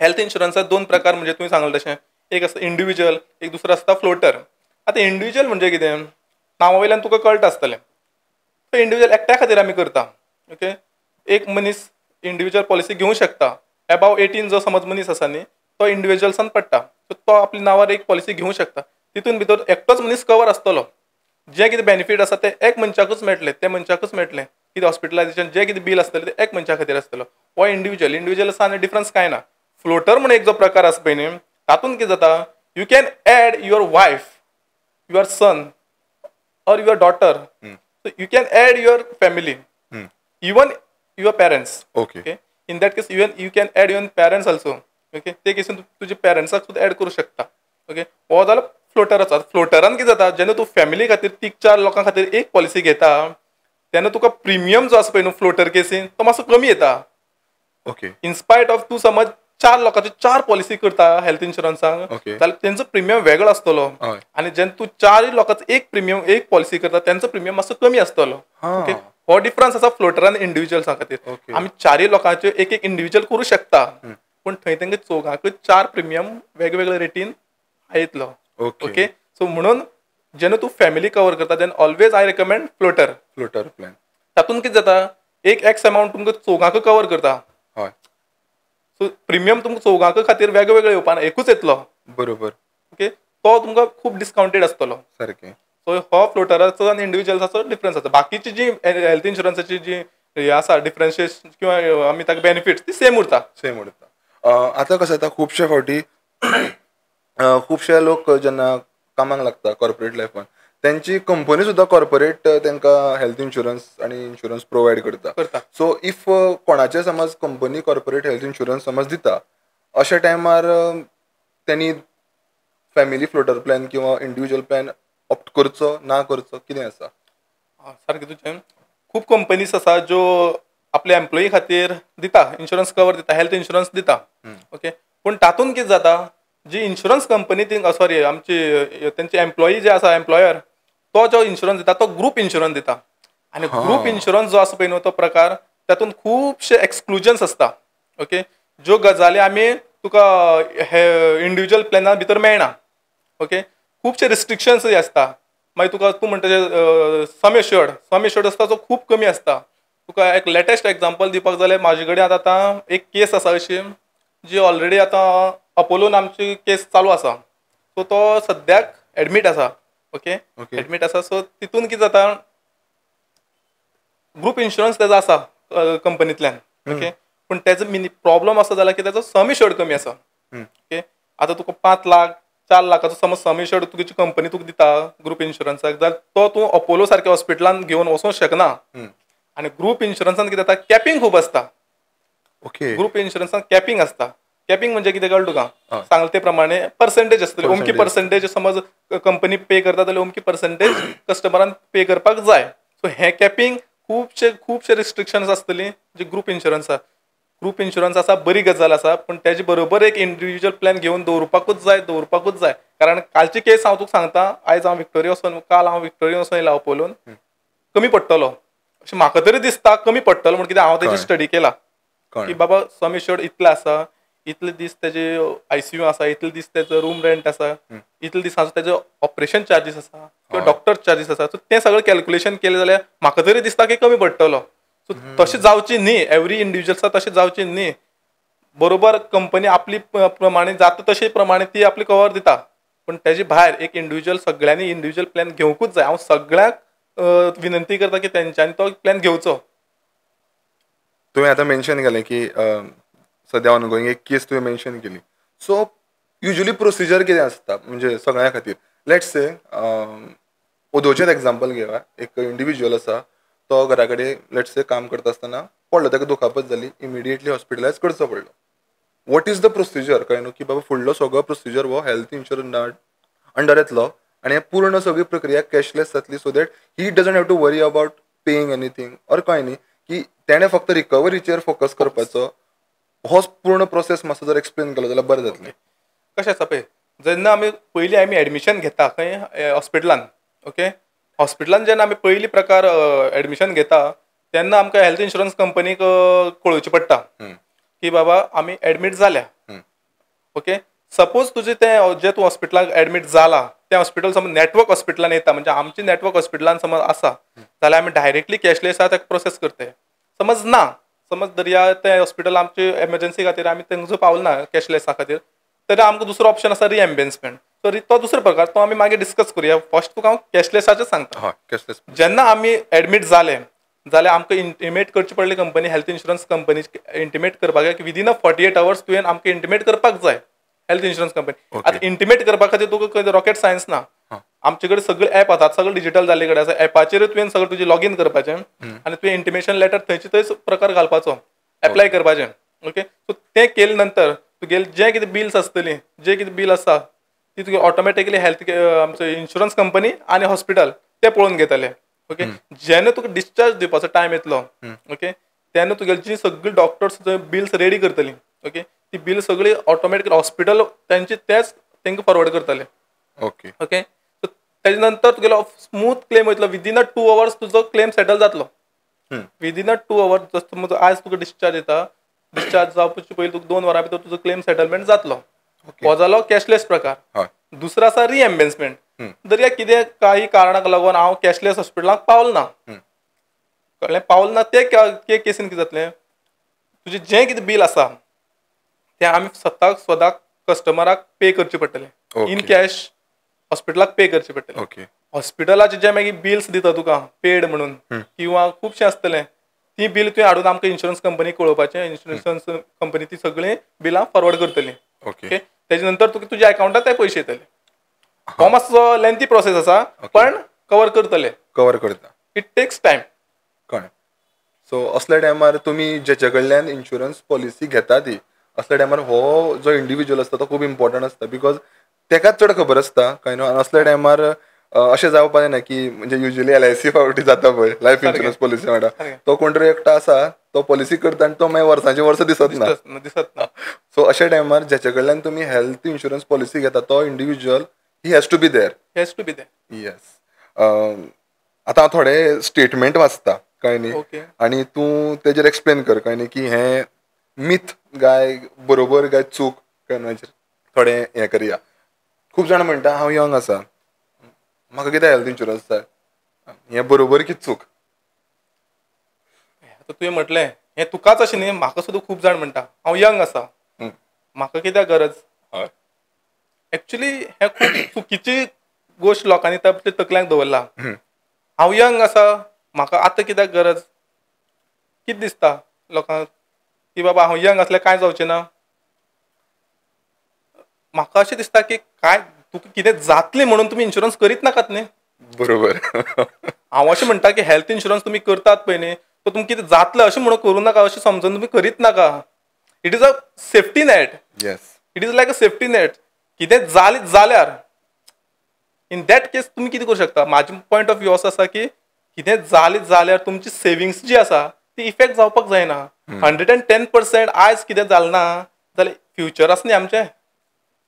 हेल्थ इन्शुरन्साचे 2 प्रकार म्हणजे तुवें सांगलें तशें. एक आसता इंडिविज्युअल, एक दुसरो आसता फ्लोटर. आतां इंडिविज्युअल म्हणजे कितें, नांवा वयल्यान तुका कळटा आसतलें. तो इंडिविज्युअल एकट्या खातीर आमी करता. ओके. एक मनीस इंडिविज्युअल पॉलिसी घेवंक शकता. अबाव 18 जो समज मनीस आसा न्ही तो इंडिविज्युअल्सान पडटा. सो तो आपल्या नांवार एक पॉलिसी घेवंक शकता. तितून भितर एकटोच मनीस कवर आसतलो. जे कितें बेनिफीट आसा ते एक मनशाकूच मेळटले, ते मनशाकूच मेळटले. कितें हॉस्पिटलायजेशन जे कितें बील आसतलें ते एक मनशा खातीर आसतलो. हो इंडिविज्युअल आसा आनी डिफरन्स कांय ना. फ्लोटर म्हणून एक जो प्रकार आसा पळय न्ही तातूंत कितें जाता, you can add your wife, your son or your daughter. So you can add your family, even your parents. Okay. In that case, even you can add your parents also. Okay. ते casein तुझे पेरेंट्साक सुद्दां add करू शकता. Okay. हो जालो फ्लोटराचो. फ्लोटरान कितें जाता, जेन्ना तूं फॅमिली खातीर 3-4 लोकां खातीर एक पॉलिसी घेता तेन्ना तुका प्रिमियम जो आसा पळय न्हू फ्लोटर केसीन तो मातसो कमी येता. ओके. इनस्पायट ऑफ तूं समज 4 लोकांची 4 पॉलिसी करता हेल्थ इन्शुरन्साक जाल्यार तेंचो प्रिमियम वेगळो आसतलो. आनी जेन्ना तूं 4 लोकांचो एक प्रिमियम एक पॉलिसी करता तेंचो प्रिमियम मातसो कमी आसतलो. ओके. हो डिफरन्स आसा फ्लोटर आनी इंडिविज्युअल्सा खातीर. आमी 4 लोकांचे एक एक इंडिविज्युअल करूं शकता पूण थंय तेंका चौगांकूय 4 प्रिमियम वेगवेगळे रेटीन येतलो. ओके. सो म्हणून जेन्ना तूं फॅमिली कवर करता then always I recommend floater plan. तातूंत कितें जाता, एक एक्स अमावंट तुमकां चौगांक कवर करता. सो प्रिमियम तुमकां चौगांक खातीर वेगवेगळे येवपाना, एकूच येतलो. बरोबर. ओके. तो तुमकां खूब डिस्कावंटेड आसतलो. सारकें. सो हो फ्लोटराचो आनी इंडिविज्युअल्साचो डिफरन्स आसा. बाकीची जी हेल्थ इन्शुरन्साची जी हे आसा डिफरन्शिएशन किंवा आमी ताका बेनिफिट्स ती सेम उरता. आतां कशें जाता खुबशे फावटी खुबशे लोक जेन्ना कामाक लागता कॉर्पोरेट लायफान तेंची कंपनी सुद्दां कॉर्पोरेट तांकां हेल्थ इन्शुरन्स आनी इन्शुरन्स प्रोवायड करता. सो इफ कोणाचे समज कंपनी कॉर्पोरेट हेल्थ इन्शुरन्स समज दिता अशा टायमार त्यांनी फॅमिली फ्लोटर प्लॅन किंवा इंडिविज्युअल प्लॅन ऑप्ट करचो ना करचो कितें आसा? सारकें तुजें. खूब कंपनीज आसा ज्यो आपल्या एम्प्लॉई खातीर दिता इन्शुरन्स कवर दिता, हेल्थ इन्शुरन्स दिता. ओके. पूण तातूंत कितें जाता, जी इन्शुरन्स कंपनी सॉरी आमची तेंचे एम्प्लॉई जे आसा एम्प्लॉयर तो जो इन्शुरन्स दिता तो ग्रुप इन्शुरन्स दिता. आनी ग्रुप इन्शुरन्स जो आसा पळय न्हू तो प्रकार तातूंत खुबशे एक्सक्लुजन्स आसता. ओके, ज्यो गजाली आमी तुका हे इंडिविज्युअल प्लॅना भितर मेळना. ओके, खुबशे रिस्ट्रिक्शन्स आसता. मागीर तुका तूं म्हणटा सम एश्युर्ड आसता जो खूब कमी आसता. तुका एक लेटेस्ट एग्जांपल दिवपाक जाल्यार म्हाजे कडेन आतां एक केस आसा अशी जी ऑलरेडी आतां अपोलोन आमची केस चालू आसा. सो तो सद्याक एडमीट आसा. ओके, एडमीट आसा. सो तितून कितें जाता, ग्रुप इन्शुरन्स तेजो आसा कंपनींतल्यान. ओके, पूण तेजो प्रॉब्लम असो जाला की तेजो सम एश्युर्ड कमी आसा. ओके, आतां तुका 5 लाख 4 लाखाचो समज सम एश्युर्ड तुजी कंपनी तुका दिता ग्रुप इन्शुरन्साक, जाल्यार तो तूं अपोलो सारक्या हॉस्पिटलान घेवन वचूंक शकना. आनी ग्रुप इन्शुरन्सान कितें जाता, कॅपिंग खूब आसता. ओके, ग्रुप इन्शुरन्सान कॅपिंग आसता. कॅपिंग म्हणजे कितें कळ्ळें तुका, सांगले ते प्रमाणे पर्सेंटेज आसतली. अमकी पर्सेंटेज समज कंपनी पे करता जाल्यार अमकी पर्सेंटेज कस्टमरान पे करपाक जाय. सो हे कॅपिंग खुबशे रिस्ट्रिक्शन्स आसतली जी ग्रुप इन्शुरन्स आसा बरी गजाल आसा. पूण तेजे बरोबर एक इंडिविज्युअल प्लॅन घेवन दवरपाकूच जाय. कारण कालची केस हांव तुका सांगता, आयज हांव विक्टोरिया वचून काल हांव विक्टोरिया वचून येयला अपोलोन. कमी पडटलो अशें म्हाका तरी दिसता, कमी पडटलो. म्हणून कितें हांव तेजी स्टडी केला की बाबा सम एश्युर्ड इतलें आसा, इतले दीस तेजे ICU आसा, इतले दीस तेजो रूम रेंट आसा, इतले दिसांचो तेजो ऑपरेशन चार्जीस आसा किंवा डॉक्टर चार्जीस आसा. सो तें सगळें कॅल्क्युलेशन केलें जाल्यार म्हाका तरी दिसता की कमी पडटलो. सो तशें जावची न्ही, एवरी इंडिविज्युअल्सा तशें जावची न्ही. बरोबर कंपनी आपली प्रमाणे जाता तशे प्रमाणे ती आपली कवर दिता. पूण तेजे भायर एक इंडिविज्युअल सगळ्यांनी इंडिविज्युअल प्लॅन घेवंकूच जाय. हांव सगळ्यांक विनंती करता की तेंच्यांनी तो प्लॅन घेवचो. तुवें आतां मेन्शन केलें की सद्या ऑनगोईंग एक केस तुवें मेन्शन केली. सो युजली प्रोसिजर कितें आसता म्हणजे सगळ्यां खातीर? लेट्स से ओदोचेंच एग्जांपल घेवया. एक इंडिविज्युअल आसा, तो घरा कडेन लेट्स से काम करता आसतना पडलो, ताका दुखापत जाली, इमिडिएटली हॉस्पिटलायज करचो पडलो. What is the procedure? कळ्ळें न्हू की बाबा फुडलो सगळो प्रोसिजर हो हेल्थ इन्शुरन्स अंडर येतलो आनी पूर्ण सगळी प्रक्रिया कॅशलेस जातली. So that he doesn't have to worry about paying anything or कांय न्ही, की तेणें फक्त रिकवरीचेर फोकस करपाचो. हो पूर्ण प्रोसेस मातसो जर एक्सप्लेन केलो जाल्यार बरें जातलें. कशें आसा पळय, जेन्ना पयलीं आमी एडमिशन घेता खंय हॉस्पिटलान. ओके, हॉस्पिटलान जेन्ना आमी पयली प्रकार एडमिशन घेता तेन्ना आमकां हेल्थ इन्शुरन्स कंपनीक कळोवचें पडटा की बाबा आमी एडमीट जाल्या. ओके, सपोज तुजें तें जे तूं हॉस्पिटलाक एडमीट जाला तें हॉस्पिटल समज नेटवर्क हॉस्पिटलान येता, म्हणजे आमची नेटवर्क हॉस्पिटलान समज आसा जाल्यार आमी डायरेक्टली कॅशलेसा ताका प्रोसेस करता. समज ना, समज दर्या तें हॉस्पिटल आमची एमर्जन्सी खातीर आमी थंयसर पावले ना कॅशलेसा खातीर, तर आमकां दुसरो ऑप्शन आसा रिएम्बर्समेंट. तर तो दुसरो प्रकार, तो आमी मागीर डिस्कस करुया. फर्स्ट तुका हांव कॅशलेसाचें सांगता. कॅशलेस जेन्ना आमी एडमीट जाले जाल्यार आमकां इंटिमेट करची पडली company, health insurance company intimate करपाक जाय की विदीन 48 hours तुवें आमकां इंटिमेट करपाक जाय हेल्थ इन्शुरन्स कंपनी. आतां इंटिमेट करपा खातीर तुका रॉकेट सायन्स ना. आमचे कडेन सगळे ॲप आसात, सगळें डिजिटल जाल्ले कडेन आसा. ॲपाचेर तुवें सगळें तुजें लॉगीन करपाचें आनी तुवें इंटिमेशन लेटर थंयच प्रकार घालपाचो, एप्लाय करपाचें. ओके, सो तें केले नंतर तुगेलें जें कितें बिल्स आसतलीं, जें कितें बिल आसा ती तुगे ऑटोमॅटिकली हेल्थ आमचो इन्शुरन्स कंपनी आनी हॉस्पिटल ते पळोवन घेतले. ओके, जेन्ना तुका डिस्चार्ज दिवपाचो टायम येतलो, ओके, तेन्ना तुगेली सगळी डॉक्टर्स बिल्स रेडी करतलीं. ओके, ती बिल सगळी ऑटोमॅटिकली हॉस्पिटल तेंच तांकां फॉरवर्ड करतले. ओके, ओके, सो तेजे नंतर तुगेलो स्मूथ क्लेम वयतलो. विदीन 2 hours तुजो क्लेम सेटल जातलो. विदीन 2 hours जसो आज तुका डिस्चार्ज येता, डिस्चार्ज जावपाचे पयलीं तुका 2 वरां भितर तुजो क्लेम सेटलमेंट जातलो. हो जालो कॅशलेस प्रकार. दुसरो आसा रिएम्बर्समेंट. दर्या कितें काही कारणाक लागून हांव कॅशलेस हॉस्पिटलाक पावलो ना, कळ्ळें, पावलो ना, ते केसीन कितें जातलें, तुजें जें कितें बील आसा तें आमी स्वताक कस्टमराक पे करचें पडटलें. इन कॅश हॉस्पिटलाक पे करचें पडटलें. ओके, हॉस्पिटलाचे जे मागीर बिल्स दिता तुका पेड म्हणून किंवा खुबशें आसतलें, ती बील तुवें हाडून आमकां इन्शुरन्स कंपनीक कळोवपाचें. इन्शुरन्स कंपनी ती सगळीं बिलां फॉरवर्ड करतली. ओके, तेजे नंतर तुका तुज्या अकाउंटात ते पयशे येतले. हो मातसो लेंथी प्रोसेस आसा, पण कवर करता. It takes time. कळ्ळें. सो असल्या टायमार तुमी जेचे कडल्यान इन्शुरन्स पॉलिसी घेता ती, असल्या टायमार हो जो इंडिविज्युअल आसता तो खूब इम्पॉर्टंट आसता. बिकॉज तेकाच चड खबर आसता कळ्ळें न्हू. असल्या टायमार अशें जावपा जायना की म्हणजे युजली LIC फावटी जाता पळय लायफ इन्शुरन्स पॉलिसी वांगडा, तो कोण तरी एकटो आसा, तो पॉलिसी करता आनी तो मागीर वर्सांचे वर्स दिसत ना. सो अशा टायमार जेचे कडल्यान तुमी हेल्थ इन्शुरन्स पॉलिसी घेता तो individual he has to be there. Yes. आतां हांव थोडे स्टेटमेंट वाचता काय न्ही ओके. आणि तूं तेजेर एक्सप्लेन कर काय न्ही की हें मिथ गाय बरोबर गाय चूक कन्वेंशन थोडें हें करया. खूब जाण म्हणटा हांव यंग आसा म्हाका कितें हेल्थ इन्शुरन्स जाय, हें बरोबर की चूक? आतां तुवें म्हटलें हें तुकाच अशें न्ही, म्हाका सुद्दां खूब जाण म्हणटा हांव यंग आसा, हं, म्हाका कित्याक गरज. हय एक्चुली हें खूब चुकीची गोश्ट लोकांनी आपल्या तकल्यांत दवरला. हं, हांव यंग आसा, म्हाका आतां कित्याक गरज? कितें दिसता लोकांक की बाबा हांव यंग आसल्यार कांय जावचें ना? म्हाका अशें दिसता की काय तुका कितें जातलें म्हणून तुमी इन्शुरन्स करीत नाकात न्ही. बरोबर हांव अशें म्हणटा की हेल्थ इन्शुरन्स तुमी करतात पळय न्ही, तो तुमकां कितें जातलें अशें म्हणून करूं नाका, अशें समजून तुमी करीत नाका. It is a safety net. Yes it is like a safety net. कितें जालें जाल्यार इन दॅट केस तुमी कितें करूं शकता. म्हाजे पॉयंट ऑफ व्यू असो आसा की कितें जालें जाल्यार तुमची सेविंग्स जी आसा ती इफेक्ट जावपाक जायना. 110% आयज कितें जालें ना जाल्यार फ्युचर आसा न्ही आमचें,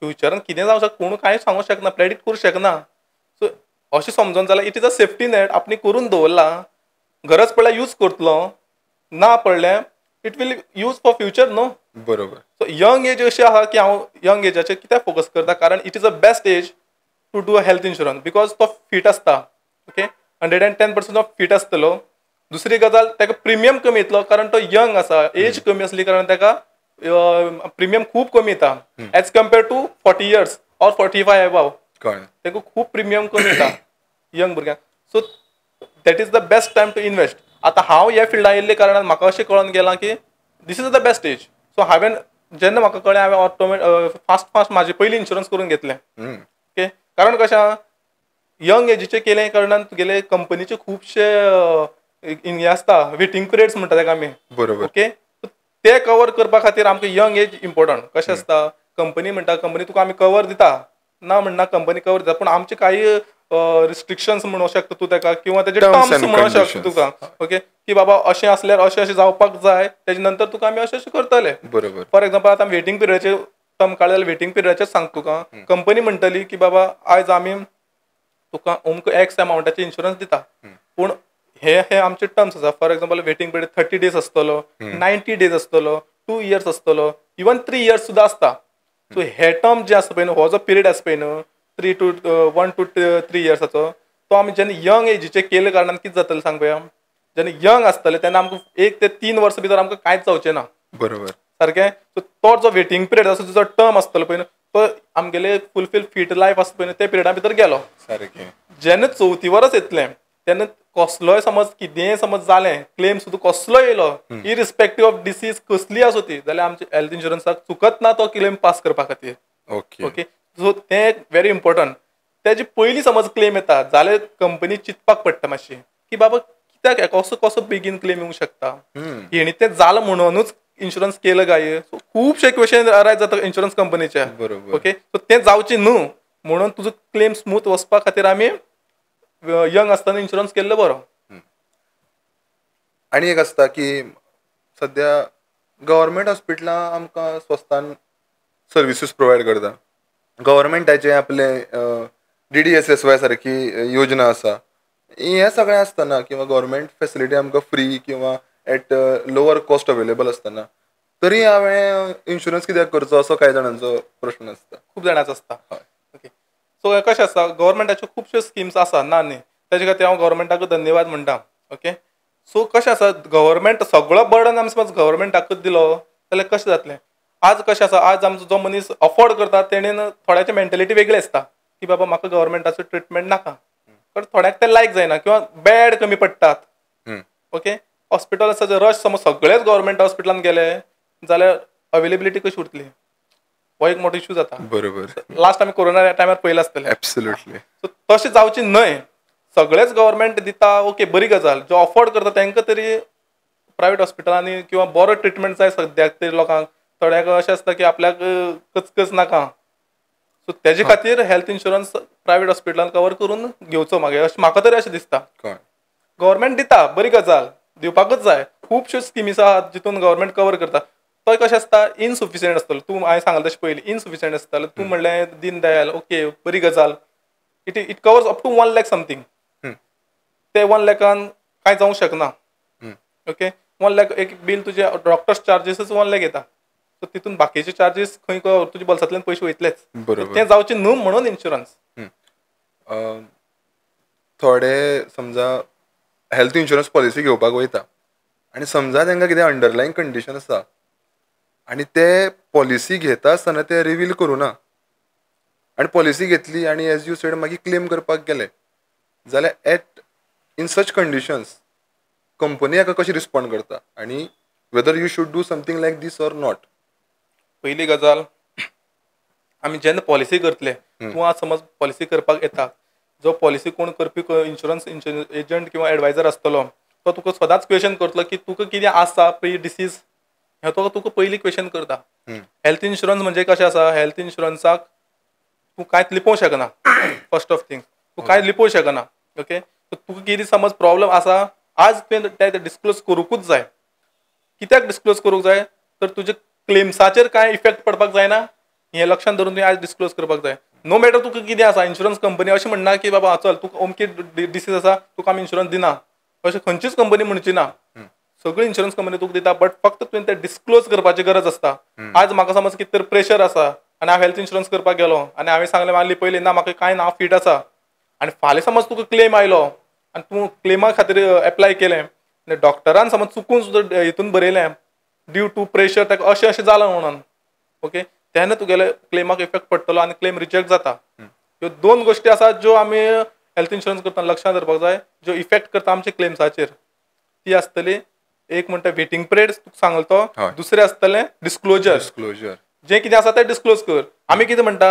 फ्युचरान कितें जावं शकता कोण कांय सांगूंक शकना, प्रेडिक्ट करूं शकना. सो अशें समजून जाल्यार it is a safety net आपणी करून दवरला. गरज पडल्यार यूज करतलो, ना पडल्यार it will use for future न्हू. बरोबर सो यंग एज अशी आहा की हांव यंग एजाचेर कित्याक फोकस करता, कारण it is a best age to do a health insurance because तो फिट आसता. ओके 110% ऑफ फिट आसतलो. दुसरी गजाल ताका प्रिमियम कमी येतलो कारण तो यंग आसा, एज कमी आसली कारण ताका प्रिमियम खूब कमी येता age compare to 40 years or 45 above. कळ्ळें ताका खूब प्रिमियम कमी येता यंग भुरग्यांक. So that is the best time to invest. आतां हांव ह्या फिल्डान येयल्ले कारणान म्हाका अशें कळोन गेलां की this is the best age. So हांवें जेन्ना म्हाका कळ्ळें हांवें फास्ट म्हाजें पयलीं इन्शुरन्स करून घेतलें. हं, ओके कारण कशें आहा यंग एजीचेर केले कारणान तुगेले कंपनीचे खुबशे हें आसता वेटिंग पिरियड्स म्हणटा ताका आमी. बरोबर ओके ते कवर करपा खातीर आमकां यंग एज इम्पॉर्टंट. कशें आसता कंपनी म्हणटा कंपनी तुका आमी कवर दिता ना म्हणना कंपनी कवर दिता, पूण आमचे काही रिस्ट्रिक्शन्स म्हणूं शकता तूं ताका किंवा तेजे Terms टर्म्स and म्हणूं शकता conditions. तुका. ओके की बाबा अशें आसल्यार अशें अशें जावपाक जाय, तेजे नंतर तुका आमी अशें अशें करतले. बरोबर फॉर एक्झाम्पल आतां वेटिंग पिरियडाचेर टर्म काडले जाल्यार वेटिंग पिरियडाचेर सांगता तुका. कंपनी म्हणटली की बाबा आयज आमी तुका अमको एक्स अमावंटाचे इन्शुरन्स दिता, पूण हे आमचे टर्म्स आसा. For example waiting period 30 days आसतलो, 90 डेज आसतलो, 2 इयर्स आसतलो, इवन 3 इयर्स सुद्दां आसता. सो हे टर्म जे आसा पळय न्हू, हो जो पिरियड आसा पळय न्हू 1 to 3 इयर्साचो, तो आमी जेन्ना यंग एजीचे केले कारणान कितें जातलें सांग पळोवया. जेन्ना यंग आसतले तेन्ना आमकां 1 ते 3 वर्सां भितर आमकां कांयच जावचें ना. बरोबर सारकें. सो तो जो वेटिंग पिरियड आसा जो टर्म आसतलो पळय न्हू, तो आमगेले फुलफील फीट लायफ आसता पळय न्हू ते पिरियडा भितर गेलो. सारकें जेन्ना 4थी वर्स येतलें तेन्ना कसलोय समज कितेंय समज जालें क्लेम सुद्दां कसलोय येयलो इरिस्पेक्टीव ऑफ डिसीज कसली आसूं ती, जाल्यार आमच्या हेल्थ इन्शुरन्साक चुकत ना तो क्लेम पास करपा खातीर. ओके ओके सो तें वेरी इम्पॉर्टंट. तेजे पयलीं समज क्लेम येता जाल्यार कंपनी चिंतपाक पडटा मातशी की बाबा कित्याक कसो कसो बेगीन क्लेम येवंक शकता. हेणी तें जालां म्हणूनच इन्शुरन्स केलं काय. सो खुबशे क्वेश्चन अरायज जाता इन्शुरन्स कंपनीचे. बरोबर ओके सो तें जावचें न्हू म्हणून तुजो क्लेम स्मूथ वचपा खातीर आमी यंग आसतना इन्शुरन्स केल्लो बरो. आनी एक आसता की सद्या गव्हर्मेंट हॉस्पिटलां आमकां स्वस्तान सर्विसीस प्रोवायड करता. गव्हर्मेंटाचे आपले DDSSY सारकी योजना आसा. हें सगळें आसतना किंवा गव्हर्मेंट फेसिलिटी आमकां फ्री किंवा एट लोवर कॉस्ट अवेलेबल आसतना तरी हांवें इन्शुरन्स कित्याक करचो असो कांय जाणांचो प्रश्न आसता. खूब जाणांचो आसता. हय ओके सो कशें आसता गव्हर्मेंटाच्यो खुबश्यो स्किम्स आसा ना न्ही, तेजे खातीर हांव गव्हर्मेंटाक धन्यवाद म्हणटा. ओके सो कशें आसा गव्हर्मेंट सगळो बर्डन आमी समज गव्हर्मेंटाकूच दिलो जाल्यार कशें जातलें. आज कशें आसा आज आमचो जो मनीस अफोर्ड करता तेणेन थोड्याची मेंटेलिटी वेगळी आसता की बाबा म्हाका गव्हर्मेंटाचो ट्रिटमेंट नाका, पण थोड्याक तें लायक जायना किंवा बेड कमी पडटात. ओके हॉस्पिटल आसा जर रश समज सगळेच गव्हर्मेंट हॉस्पिटलान गेले जाल्यार अवेलेबिलिटी कशी उरतली, हो एक मोठो इशू जाता. बरोबर लास्ट आमी कोरोना टायमार पयलें आसतलें. एब्सोल्युटली सो तशें जावचें न्हय. सगळेच गव्हर्मेंट दिता ओके बरी गजाल, जो अफोर्ड करता तांकां तरी प्रायवेट हॉस्पिटलांनी किंवा बरो ट्रिटमेंट जाय सद्याक तरी लोकांक. थोड्याक अशें आसता की आपल्याक कचकच नाका, सो तेजे खातीर हेल्थ इन्शुरन्स प्रायवेट हॉस्पिटलान कवर करून घेवचो म्हाका तरी अशें दिसता. गव्हर्मेंट दिता बरी गजाल, दिवपाकूच जाय. खुबश्यो स्किमीज आहात जितून गव्हर्मेंट कवर करता. तो कशें आसता इनसफिशियंट आसतलो. तूं हांवें सांगलें तशें पयलीं इनसफिशियंट आसतलें. तूं म्हणलें दीन दयाल ओके बरी गजाल, it covers up to 1 lakh something. ते 1 लाखान कांय जावंक शकना. ओके 1 लाख एक बिल तुझे डॉक्टर्स चार्जेसच 1 लाख येता. सो तितून बाकीचे चार्जेस खंय तुझ्या बल्सांतल्यान पयशे वयतलेच. बरोबर. ते जावचे न्हू म्हणून इन्शुरन्स. थोडे समजा हेल्थ इन्शुरन्स पॉलिसी घेवपाक वयता आनी समजा तांकां कितें अंडरलायन कंडिशन आसा आनी ते पॉलिसी घेता आसतना ते रिवील करूना आनी पॉलिसी घेतली आनी एज यू सेड मागीर क्लेम करपाक गेले जाल्यार at in such conditions company हाका कशी रिस्पॉन्ड करता आनी whether you should do something like this or not. पहिली गजाल आमी जेन्ना पॉलिसी करतले तूं आज समज पॉलिसी करपाक येता जो पॉलिसी कोण करपी इन्शुरन्स एजंट किंवा एडवायझर आसतलो तो तुका सदांच क्वेश्चन करतलो की तुका कितें आसा प्री डिसीज हें तो तुका पयलीं क्वेश्चन करता. हेल्थ इन्शुरन्स म्हणजे कशें आसा हेल्थ इन्शुरन्साक तूं कांयच लिपोवंक शकना. फर्स्ट ऑफ थिंग तूं कांय लिपोवंक शकना. ओके तुका कितें समज प्रॉब्लम आसा आज तुवें ते डिस्क्लोज करूंकूच जाय. कित्याक डिस्क्लोज करूंक जाय तर तुज्या क्लेम्साचेर कांय इफेक्ट पडपाक जायना हें लक्षांत धरून तुवें आज डिस्क्लोज करपाक जाय. नो मॅटर तुका कितें आसा इन्शुरन्स कंपनी अशें म्हणना की बाबा चल तुका अमकी डिसीज आसा तुका आमी इन्शुरन्स दिना अशें खंयचीच कंपनी म्हणची ना. सगळी इन्शुरन्स कंपनी तुका दिता बट फक्त तुवें ते डिस्क्लोज करपाची गरज आसता. आज म्हाका समज कितें तर प्रेशर आसा आनी हांव हेल्थ इन्शुरन्स करपाक गेलो आनी हांवें सांगलें मारली पयलीं ना म्हाका कांय ना हांव फीट आसा आनी फाल्यां समज तुका क्लेम आयलो आनी तूं क्लेमा खातीर एप्लाय केलें आनी डॉक्टरान समज चुकून सुद्दां हितून बरयलें ड्यू टू प्रेशर ताका अशें अशें जालां म्हणून ओके तेन्ना तुगेले क्लेमाक इफेक्ट पडटलो आनी क्लेम रिजेक्ट जाता. ह्यो 2 गोश्टी आसात ज्यो आमी हेल्थ इन्शुरन्स करतना लक्षांत दवरपाक जाय ज्यो इफेक्ट करता आमच्या क्लेम्साचेर. ती आसतली एक म्हणटा वेटिंग पिरियड तुका सांगलो तो दुसरें आसतलें डिस्क्लोजर जें कितें आसा तें डिस्क्लोज कर. आमी कितें म्हणटा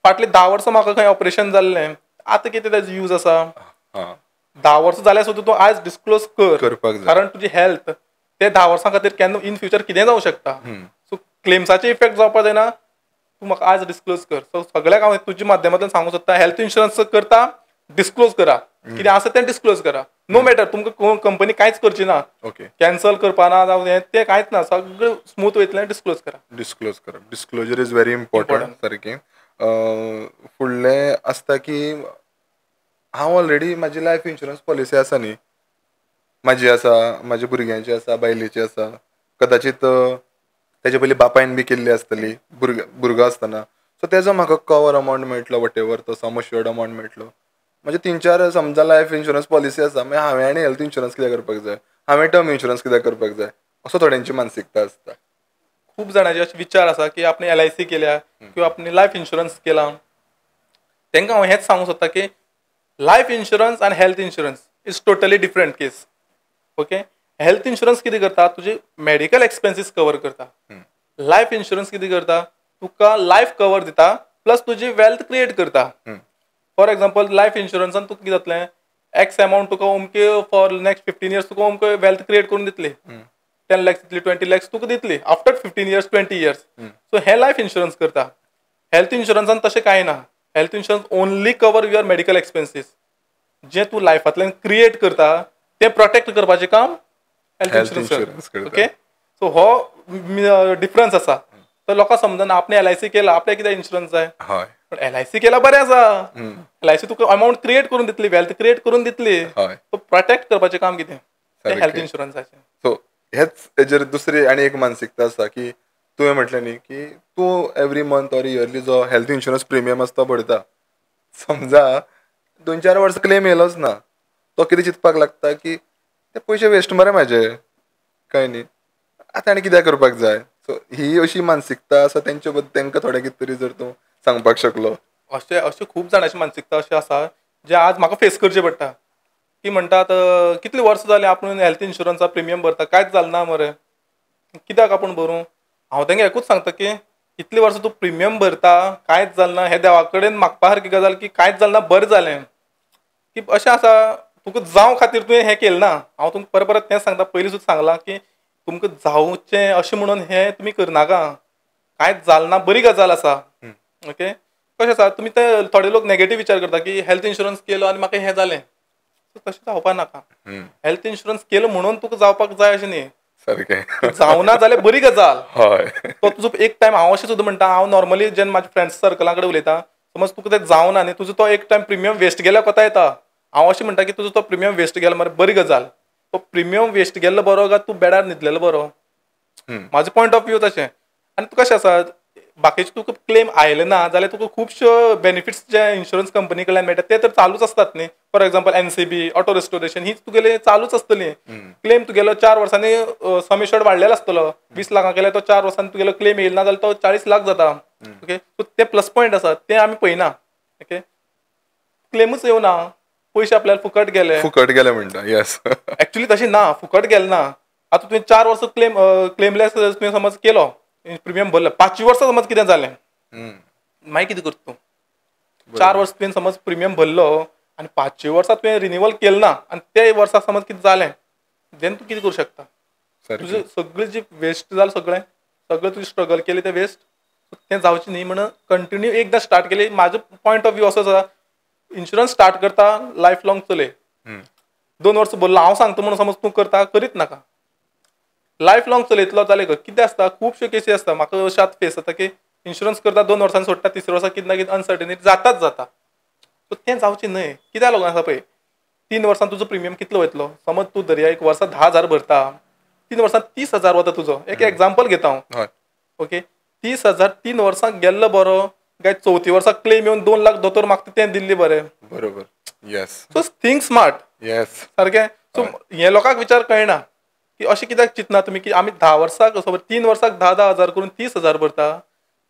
फाटलीं 10 वर्सां म्हाका खंय ऑपरेशन जाल्लें आतां कितें तेजो यूज आसा 10 वर्सां जाल्यार सुद्दां तूं आज डिस्क्लोज करपाक जाय कारण तुजी हेल्थ ते 10 वर्सां खातीर केन्ना इन फ्युचर कितें जावं शकता. सो क्लेम्साचे इफेक्ट जावपाक जायना तूं म्हाका आज डिस्क्लोज कर. सो सगळ्याक हांव तुज्या माध्यमांतल्यान सांगूंक सोदता हेल्थ इन्शुरन्स करता डिस्क्लोज करा कितें आसा तें डिस्क्लोज करा. नो मॅटर तुमकां कंपनी कांयच करची ना कॅन्सल करपाना जावं हें तें कांयच ना सगळें स्मूथ वयतलें डिस्क्लोज करा. डिस्क्लोजर इज व्हेरी इम्पॉर्टंट सारकें. फुडलें आसता की हांव ऑलरेडी म्हाजी लायफ इन्शुरन्स पॉलिसी आसा न्ही म्हाजी आसा म्हाज्या भुरग्यांची आसा बायलेची आसा कदाचित तेजे पयलीं बापायन बी केल्ली आसतली भुरगो आसतना सो तेजो म्हाका कवर अमावंट मेळटलो वॉट एवर तो सम अश्युअर्ड अमावंट मेळटलो. म्हणजे 3-4 समजा लायफ इन्शुरन्स पॉलिसी आसा मागीर हांवें आनी हेल्थ इन्शुरन्स कित्याक करपाक जाय हांवें टर्म इन्शुरन्स कित्याक करपाक जाय असो थोड्यांची मानसिकता आसता. खूप जाणांचे असे विचार आसा की आपण LIC केल्या किंवा आपण लायफ इन्शुरन्स केला तांकां हांव हेंच सांगूंक सोदता की लायफ इन्शुरन्स आनी health insurance is totally different case. Okay health insurance कितें करता तुजे मेडिकल एक्सपेन्सीस कवर करता. लायफ इन्शुरन्स कितें करता तुका लायफ कवर दिता प्लस तुजी वेल्थ क्रिएट करता. फॉर एक्झाम्पल लायफ इन्शुरन्सान तुका कितें जातलें एक्स अमावंट तुका अमके फॉर नेक्स्ट 15 years तुका अमके वेल्थ क्रिएट करून दितली 10 lakhs दितली 20 lakhs तुका दितली आफ्टर 15 years 20 years. सो हे लायफ इन्शुरन्स करता. हेल्थ इन्शुरन्सान तशें कांय ना. Health insurance only cover your medical expenses जे तूं लायफांतल्यान क्रिएट करता तें प्रोटेक्ट करपाचें काम हेल्थ इन्शुरन्स करता. ओके सो हो डिफरन्स आसा. तर लोकांक समजना आपणे LIC केला आपल्याक कितें इन्शुरन्स जाय पण LIC केला बरें आसा. LIC तुका अमावंट क्रिएट करून दितली वेल्थ क्रिएट करून दितली सो प्रोटेक्ट करपाचें काम कितें तें हेल्थ इन्शुरन्साचें. सो हेच हेजेर दुसरी आनी एक मानसिकता आसा की तुवें म्हटलें न्ही की तूं एवरी मंथ ऑर इयरली जो हेल्थ इन्शुरन्स प्रिमियम आसता तो भरता समजा 2-4 वर्सां क्लेम येयलोच ना तो कितें चिंतपाक लागता की ते पयशे वेस्ट मरे म्हाजे काय न्ही आतां आनी कित्याक करपाक जाय. सो ही अशी मानसिकता आसा तेंचे बद्दल तांकां थोडें कितें तरी जर तूं सांगपाक शकलो. अशें खूब जाणांची मानसिकता अशी आसा जे आज म्हाका फेस करचें पडटा की म्हणटात कितलीं वर्सां जालीं आपूण हेल्थ इन्शुरन्सा प्रिमियम भरता कांयच जालें ना मरे कित्याक आपूण भरूं. हांव तांकां एकूच सांगता की इतलीं वर्सां तूं प्रिमियम भरता कांयच जालें ना हे देवा कडेन मागपा सारकी गजाल की कांयच जालें ना बरें जालें की अशें आसा तुका जावं खातीर तुवें हें केलें ना. हांव तुमकां परत तेंच सांगता पयलीं सुद्दां सांगलां की तुमकां जावचें अशें म्हणून हें तुमी करनाका कांयच जालें ना बरी गजाल आसा. ओके कशें आसा तुमी ते थोडे लोक नेगेटीव विचार करता की हेल्थ इन्शुरन्स केलो आनी म्हाका हें जालें तशें जावपा नाका. हेल्थ इन्शुरन्स केलो म्हणून तुका जावपाक जाय अशें न्ही सारकें जावना जाल्यार बरी गजाल. हय तो तुजो एक टायम हांव अशें सुद्दां म्हणटा हांव नॉर्मली जेन्ना म्हाज्या फ्रेंड्स सर्कला कडेन उलयता समज तुका तें जावना न्ही तुजो तो एक टायम प्रिमियम वेस्ट गेल्या कोता येता हांव अशें म्हणटा की तुजो तो प्रिमियम वेस्ट गेलो मरे बरी गजाल तो प्रिमियम वेस्ट गेल्लो बरो काय तूं बेडार न्हिदलेलो बरो. म्हाजो पॉयंट ऑफ व्यू तशें. आनी तुका कशें आसा बाकीचे तुका क्लेम आयले ना जाल्यार तुका खुबश्यो बेनिफिट्स जे इन्शुरन्स कंपनी कडल्यान मेळटा ते तर चालूच आसतात न्ही. For example NCB, auto restoration ही तुगेली चालूच आसतली. क्लेम तुगेलो 4 वर्सांनी सम एश्योर्ड वाडलेलो आसतलो. 20 लाखां केल्यार तो 4 वर्सांनी तुगेलो क्लेम येयला ना जाल्यार तो 40 लाख जाता. ओके, सो ते प्लस पॉयंट आसा ते आमी पळयना. ओके, क्लेमूच येवना, पयशे आपल्याला फुकट गेले म्हणटा. येस. ऍक्च्युली तशें ना, फुकट गेले ना. आतां तुवें 4 वर्सां क्लेमलेस तुवें समज केलो, प्रिमियम भरलो, 5वी वर्सा समज कितें जालें मागीर कितें करता तूं? 4 वर्स तुवें समज प्रिमियम भरलो आनी 5वी वर्सा तुवें रिन्युवल केलो ना आनी ते वर्सा समज कितें जालें देन तूं कितें करूं शकता? तुजें सगळें जी वेस्ट जालें सगळें तुजी स्ट्रगल केली तें वेस्ट. तें जावचें न्ही म्हणून कंटिन्यू एकदां स्टार्ट केली. म्हाजो पॉयंट ऑफ व्यू असो आसा, इन्शुरन्स स्टार्ट करता लायफ लाँग चलय. 2 वर्सां भरलो हांव सांगता म्हणून समज तूं करता करीत नाका. लायफ लाँग चलयतलो जाल्यार कितें आसता खुबश्यो केसी आसता. म्हाका अशें आतां फेस जाता की इन्शुरन्स करता 2 वर्सांनी सोडटा, 3ऱ्या वर्सा कितें ना कितें अनसर्टनिटी जाताच जाता. सो तें जावचें न्हय. कित्याक लागून आसा पळय, 3 वर्सां तुजो प्रिमियम कितलो वयतलो? समज तूं धरया एक वर्सा 10,000 भरता, 3 वर्सांत 30,000 वता तुजो. एक एग्जांपल घेता हांव. ओके, 30,000 3 वर्सांक गेल्लो बरो काय 4थी वर्सा क्लेम येवन 2 लाख दोतोर मागता तें दिल्ली बरें? बरोबर. Yes. So think smart. Yes. सारकें. सो हे लोकांक विचार कळना की अशें कित्याक चिंतना तुमी की आमी 10 वर्साक 3 वर्साक 10,000 करून 30,000 भरता.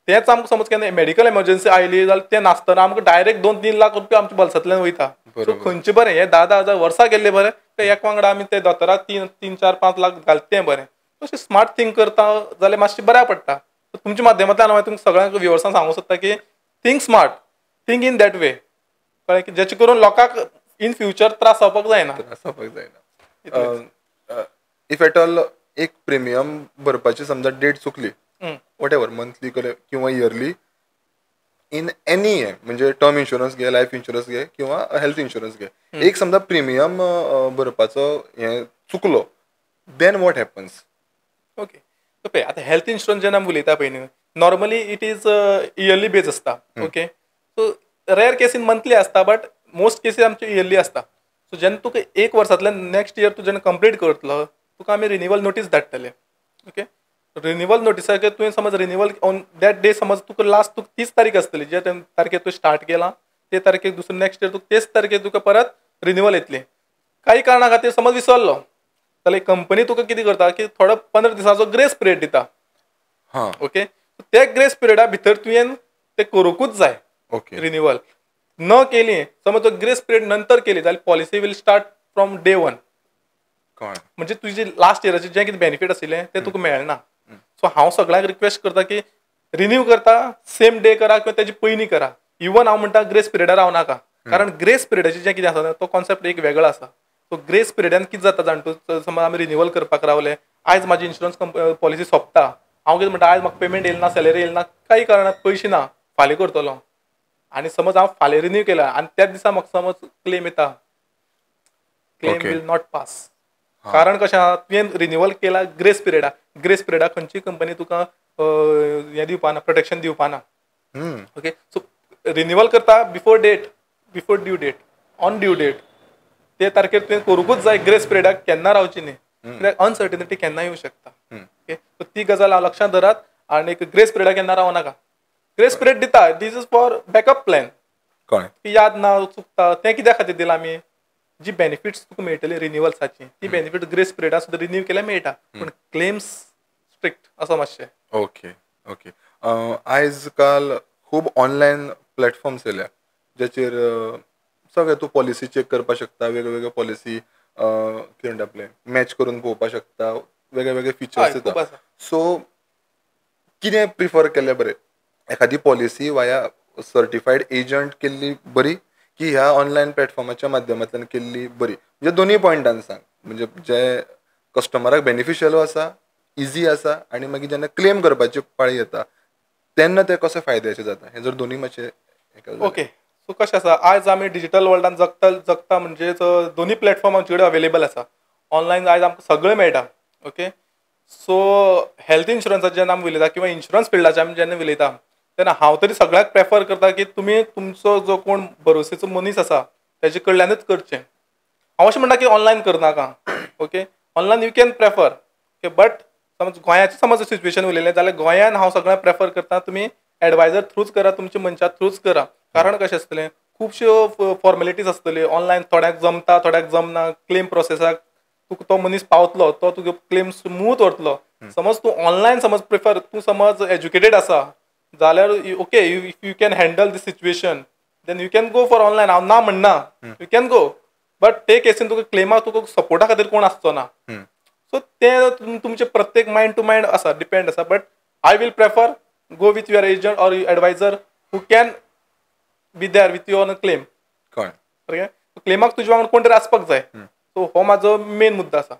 तेच आमकां समज केन्ना मेडिकल एमर्जन्सी आयली जाल्यार तें नासतना आमकां डायरेक्ट 2-3 लाख रुपया आमच्या बल्सांतल्यान वयता. सो खंयचें बरें? हे 10,000 वर्सां गेल्ले बरें काय एक वांगडा आमी ते दोतोराक 3-4-5 लाख घालता तें बरें? अशें स्मार्ट थिंक करता जाल्यार मातशें बऱ्या पडटा. तुमच्या माध्यमांतल्यान हांव तुमकां सगळ्यांक व्ह्युअर्सांक सांगूंक सोदता की think smart, think in that way, कळ्ळें? की जेचे करून लोकांक इन फ्युचर त्रास जावपाक जायना. इफ एट ऑल एक प्रिमियम भरपाची समजा डेट चुकली, वॉट एव्हर मंथली किंवा इयरली, इन एनी हे म्हणजे टर्म इन्शुरन्स घे, लायफ इन्शुरन्स घे किंवा हेल्थ इन्शुरन्स घे, एक समजा प्रिमियम भरपाचो हे चुकलो, देन वॉट हॅपन्स? ओके, पळय आतां हेल्थ इन्शुरन्स जेन्ना आमी उलयता पळय न्ही, normally it is yearly base आसता. ओके, सो रेअर केसीन मंथली आसता, बट मोस्ट केसीस आमचे इयरली आसता. सो जेन्ना तुका 1 वर्सांतल्यान नेक्स्ट इयर तूं जेन्ना कंप्लीट करतलो, तुका आमी रिन्युवल नोटीस धाडटले. ओके, रिन्युवल नोटिसाक तुवें समज रिन्युवल ऑन दॅट डे समज तुका लास्ट तुका 30 तारीख आसतली, जे तारखेर तूं स्टार्ट केला ते तारखेक दुसरे नेक्स्ट इयर तुका तेच तारखेर तुका परत रिन्युवल येतली. काही कारणा खातीर समज विसरलो जाल्यार कंपनी तुका कितें करता की थोडो 15 दिसांचो ग्रेस पिरियड दिता. ओके, त्या ग्रेस पिरियडा भितर तुवें ते करूंकूच जाय. ओके, रिन्युवल न केली समज तो ग्रेस पिरियड नंतर केली जाल्यार policy will start from day 1. म्हणजे तुझे लास्ट इयराचे जे कितें बेनिफीट आशिल्लें ते तुका मेळना. सो हांव सगळ्यांक रिक्वेस्ट करता की रिन्यू करता सेम डे करा किंवा तेजी पयलीं करा. इवन हांव म्हणटा ग्रेस पिरियडार रावं नाका, कारण ग्रेस पिरियडाचें जें कितें आसा तो कॉन्सेप्ट एक वेगळो आसा. सो ग्रेस पिरियडान कितें जाता जाण तूं समज आमी रिन्युवल करपाक रावले, आयज म्हाजी इन्शुरन्स पॉलिसी सोंपता, हांव कितें म्हणटा आयज म्हाका पेमेंट येयला ना, सॅलरी येयला ना, काही कारणात पयशे ना, फाल्यां करतलो. आनी समज हांव फाल्यां रिन्यू केला आनी त्याच दिसा म्हाका समज क्लेम येता, क्लेम वील नॉट पास. कारण कशें आहा, तुवें रिन्युवल केला ग्रेस पिरियडाक खंयची कंपनी तुका हें दिवपाना, प्रोटेक्शन दिवपाना. ओके, सो रिन्युवल करता before due date, on due date ते तारखेर तुवें करूंकूच जाय. ग्रेस पिरियडाक केन्ना रावची न्ही, कित्याक अनसर्टिनिटी केन्ना येवं शकता. ओके, सो ती गजाल हांव लक्षांत धरात. आनी ग्रेस पिरियडाक केन्ना रावं नाका. ग्रेस पिरियड दिता, this is for backup plan. की याद ना चुकता तें कित्या खातीर दिलां आमी, जी बेनिफिट्स तुका मेळटली रिन्युवल्साची ती बेनिफीट ग्रेस पिरियडाक सुद्दां रिन्यू केल्यार मेळटा, पूण क्लेम्स स्ट्रिक्ट असो मातशें. Okay okay. आयज काल खूब ऑनलायन प्लॅटफॉर्म्स येयल्या जेचेर सगळे तूं पॉलिसी चॅक करपाक शकता, वेगवेगळे पॉलिसी कितें म्हणटा आपले मॅच करून पळोवपाक शकता, वेगळे वेगळे फिचर्स येता. सो कितें प्रिफर केलें बरें, एखादी पॉलिसी वाया सर्टिफायड एजंट केल्ली बरी की ह्या ऑनलायन प्लॅटफॉर्माच्या माध्यमांतल्यान केल्ली बरी? म्हणजे दोनूय पॉयंटान सांग, म्हणजे जे कस्टमराक बेनिफिशियल आसा, इजी आसा, आनी मागीर जेन्ना क्लेम करपाची पाळी येता तेन्ना ते कशे फायद्याचे जाता, हे जर दोनूय मातशे. ओके, सो कशें आसा, आयज आमी डिजिटल वर्ल्डान जगता म्हणजेच दोनूय प्लॅटफॉर्म आमचे कडेन अवेलेबल आसा. ऑनलायन आयज आमकां सगळें मेळटा. ओके, सो हेल्थ इन्शुरन्साचें जेन्ना आमी उलयता किंवा इन्शुरन्स फिल्डाचें आमी जेन्ना उलयता तेन्ना हांव तरी सगळ्याक प्रेफर करता की तुमी तुमचो जो कोण भरोसेचो मनीस आसा तेजे कडल्यानूच करचें. हांव अशें म्हणटा की ऑनलायन करनाका. Okay, online you can prefer. Okay, but समज गोंयाचें समज सिच्युएशन उलयलें जाल्यार गोंयान हांव सगळ्यांक प्रेफर करता तुमी एडवायजर थ्रूच करा, तुमच्या मनशा थ्रूच करा. कारण कशें आसतलें, खुबश्यो फॉर्मेलिटीज आसतल्यो ऑनलायन. थोड्यांक जमता, थोड्यांक जमना. क्लेम प्रोसेसाक तुका तो मनीस पावतलो, तो तुजो क्लेम स्मूथ वतलो. समज तूं ऑनलायन समज प्रिफर, तूं समज एज्युकेटेड आसा जाल्यार okay, if you can handle the situation then you can go for online. हांव ना म्हणना, यू कॅन गो. बट ते केसीन तुका क्लेमाक तुका सपोर्टा खातीर कोण आसचो ना. सो ते तुमचे प्रत्येक मायंड टू मायंड आसा, डिपेंड आसा. But I will prefer go with your agent or advisor who can be there with you on a claim. कळ्ळें. क्लेमाक तुजे वांगडा कोण तरी आसपाक जाय. सो हो म्हाजो मेन मुद्दो आसा.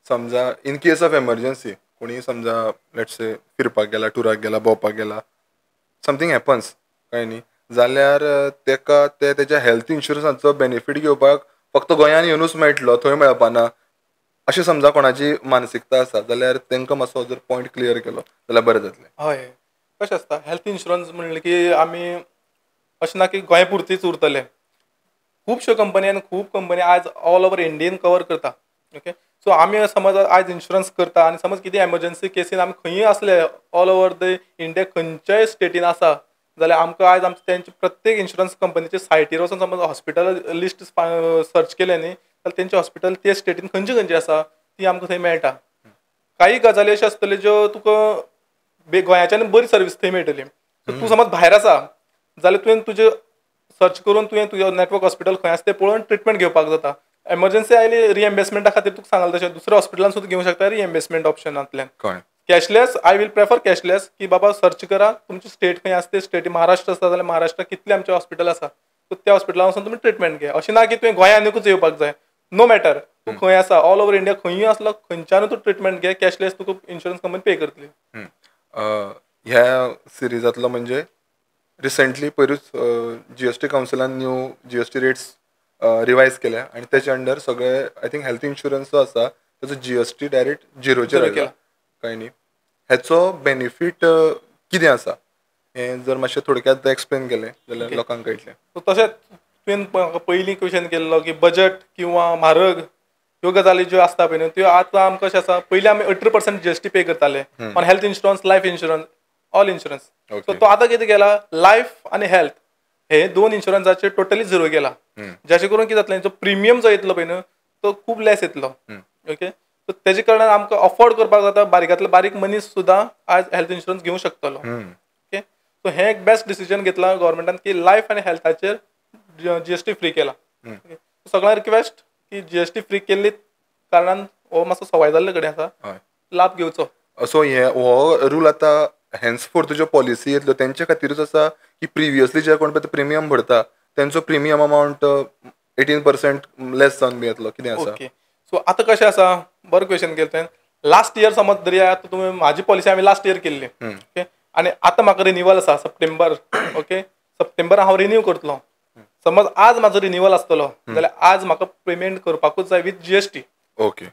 समजा इन केस ऑफ एमर्जन्सी कोणी समजा लेट्स से फिरपाक गेला, टुराक गेला, भोंवपाक गेला, समथींग हॅपन्स कळ्ळें न्ही, जाल्यार तेका तेच्या हेल्थ इन्शुरन्साचो बेनिफीट घेवपाक फक्त गोंयान येवनूच मेळटलो, थंय मेळपाना अशें समजा कोणाची मानसिकता आसा जाल्यार तांकां मातसो जर पॉयंट क्लियर केलो जाल्यार बरें जातलें. हय, कशें आसता हेल्थ इन्शुरन्स म्हणलें की आमी अशें ना की गोंय पुरतीच उरतले. खुबश्यो कंपनी आनी खूब कंपनी आज ऑल ओवर इंडियन कवर करता. ओके, सो आमी समज आज इन्शुरन्स करता आनी समज कितें एमर्जन्सी केसीन आमी खंयी असले ऑल ओवर द इंडिया खंयच्याय स्टेटीन आसा जाल्यार आमकां आज आमचे तेंचे प्रत्येक इन्शुरन्स कंपनीचे सायटीर वचून समज हॉस्पिटल लिस्ट सर्च केलें न्ही जाल्यार तेंचे हॉस्पिटल ते स्टेटीन खंयची आसा ती आमकां थंय मेळटा. काही गजाली अश्यो आसतल्यो ज्यो तुका गोंयाच्यान बरी सर्वीस थंय मेळटली. सो तूं समज भायर आसा जाल्यार तुवें तुजें सर्च करून तुवें तुजें नेटवर्क हॉस्पिटल खंय आसा तें पळोवन ट्रिटमेंट घेवपाक जाता. एमर्जन्सी आयली रिएम्बर्समेंटा खातीर तुका सांगलें तशें दुसऱ्या हॉस्पिटलान सुद्दां घेवंक शकता रिएम्बर्समेंट ऑप्शनांतल्यान. Cashless I will prefer cashless की बाबा सर्च करा तुमची स्टेट खंय आसा ते स्टेट. महाराष्ट्र आसा जाल्यार महाराष्ट्रा कितले आमचे हॉस्पिटल आसा सो त्या हॉस्पिटलान वचून तुमी ट्रिटमेंट घे. अशें ना की तुवें गोंयानूच येवपाक जाय. नो मॅटर तूं खंय आसा ऑल ओवर इंडिया खंयी आसलो खंयच्यानूय तूं ट्रिटमेंट घे. कॅशलेस तुका इन्शुरन्स कंपनी पे करतली. ह्या सिरिजांतलो म्हणजे रिसेंटली पयरूच जीएसटी कावन्सिलान न्यू जीएसटी रेट्स रिवायज केल्या आनी तेच्या अंडर सगळे आय थिंक हेल्थ इन्शुरन्स जो आसा तेजो जीएसटी डायरेक्ट झिरोचेर आयला कळ्ळें न्ही. हेचो बेनिफीट कितें आसा हें जर मातशें थोडक्यात एक्सप्लेन केलें जाल्यार लोकांक कळटलें. सो तशेंच तुवें पयलीं क्वेश्चन केल्लो की बजट किंवा म्हारग ह्यो गजाली ज्यो आसता पळय न्हू त्यो आतां आमकां कशें आसा पयलीं आमी 18% जीएसटी पे करताले on health insurance, life insurance, all insurance. So तो आतां कितें केला लायफ आनी हेल्थ हे दोन इन्शुरन्साचे टोटली झिरो केला. जाचे करून कितें जातलें जो प्रिमियम जो येतलो पळय न्हू तो खूब लेस येतलो. ओके, सो तेजे कारणान आमकां अफोर्ड करपाक जाता. बारीकांतलो बारीक मनीस सुद्दां आज हेल्थ इन्शुरन्स घेवंक शकतलो. ओके, सो हें एक बेस्ट डिसिजन घेतला गव्हर्मेंटान की लायफ आनी हेल्थाचेर जीएसटी फ्री केला. सगळ्यांक रिक्वेस्ट की जीएसटी फ्री केल्ली कारणान हो मातसो सवाय जाल्ले कडेन आसा, लाभ घेवचो. सो हो रूल आतां हेन्सफोर्थ ज्यो पॉलिसी येतल्यो तेंचे खातीरूच आसा की प्रिवियसली जे कोण पळय प्रिमियम भरता तेंचो प्रिमियम अमावंट 18% लेस जावन बी येतलो कितें आसा? ओके, सो आतां कशें आसा बरो क्वेश्चन केलो तुवें. लास्ट इयर समज जरी आतां तुमी म्हाजी पॉलिसी हांवें लास्ट इयर केल्ली. ओके, आनी आतां म्हाका रिन्युवल आसा सप्टेंबर. ओके, सप्टेंबर हांव रिन्यू करतलो. समज आज म्हाजो रिन्युवल आसतलो जाल्यार आज म्हाका पेमेंट करपाकूच जाय विथ जीएसटी. ओके,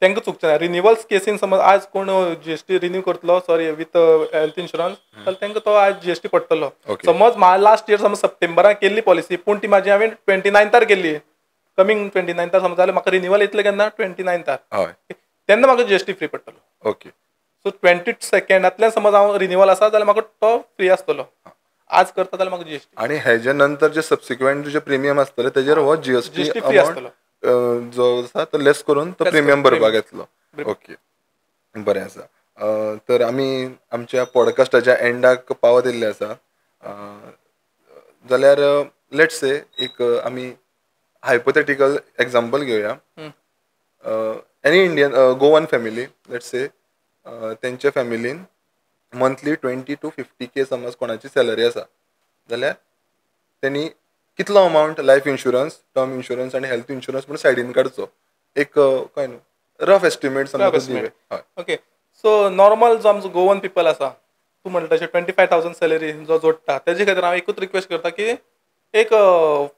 तांकां चुकचें ना. रिन्युवल्स केसीन समज आज कोण जीएसटी रिन्यू करतलो सॉरी विथ हेल्थ इन्शुरन्स जाल्यार तांकां तो आज जीएसटी पडटलो. समज लास्ट इयर समज सप्टेंबराक केल्ली पॉलिसी पूण ती म्हाजी हांवें 29 केल्ली कमिंग 29 समज जाल्यार म्हाका रिन्युवल येतलें केन्ना 29 तेन्ना म्हाका जीएसटी फ्री पडटलो. ओके, सो 22 समज हांव रिन्युवल आसा जाल्यार म्हाका तो फ्री आसतलो. आज करता जाल्यार म्हाका जीएसटी आनी हेजे नंतर जे सबसिक्वेंट जे प्रिमियम आसतले तेजेर हो जीएसटी फ्री आसतलो. जो आसा तो लेस करून तो प्रिमियम भरपाक येतलो. ओके, बरें आसा. तर आमी आमच्या पॉडकास्टाच्या एंडाक पावत येयल्ले आसा जाल्यार लेट्स से एक आमी हायपोथेटिकल एग्जांपल घेवया. Any Indian Goan family let's say तेंच्या फॅमिलीन मंथली 20 to 50K समज कोणाची सॅलरी आसा जाल्यार तेणी कितलो amount life insurance, term insurance आनी हेल्थ इन्शुरन्स म्हणून सायडीन काडचो. एक काय न्हू रफ एस्टिमेट समज. ओके, सो नॉर्मल जो आमचो गोवन पीपल आसा तूं म्हणटा तशें 25,000 सॅलरी जो जोडटा तेजे खातीर हांव एकूच रिक्वेस्ट करता की एक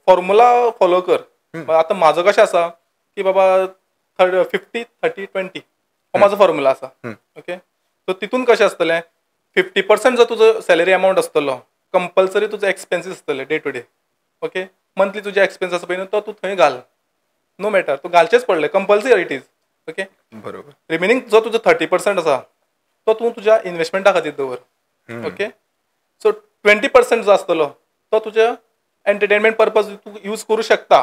फॉर्मुला फॉलो कर. आतां म्हाजो कशें आसा की बाबा 50-30-20 हो म्हाजो फॉर्मुला आसा. ओके, सो तितून कशें आसतलें 50% जो तुजो सॅलरी अमावंट आसतलो कंपल्सरी तुजो एक्सपेन्सीस आसतले day to day. Okay, monthly तुजे एक्सपेन्स आसा पळय न्हू तो तूं थंय घाल. नो मॅटर तूं घालचेच पडले कंपल्सरी इट इज ओके. बरोबर. रिमेनिंग जो तुजो 30% आसा तो तूं तुज्या इन्व्हेस्टमेंटा खातीर दवर ओके. सो 20% जो आसतलो तो तुज्या एंटरटेनमेंट पर्पज तूं यूज करूं शकता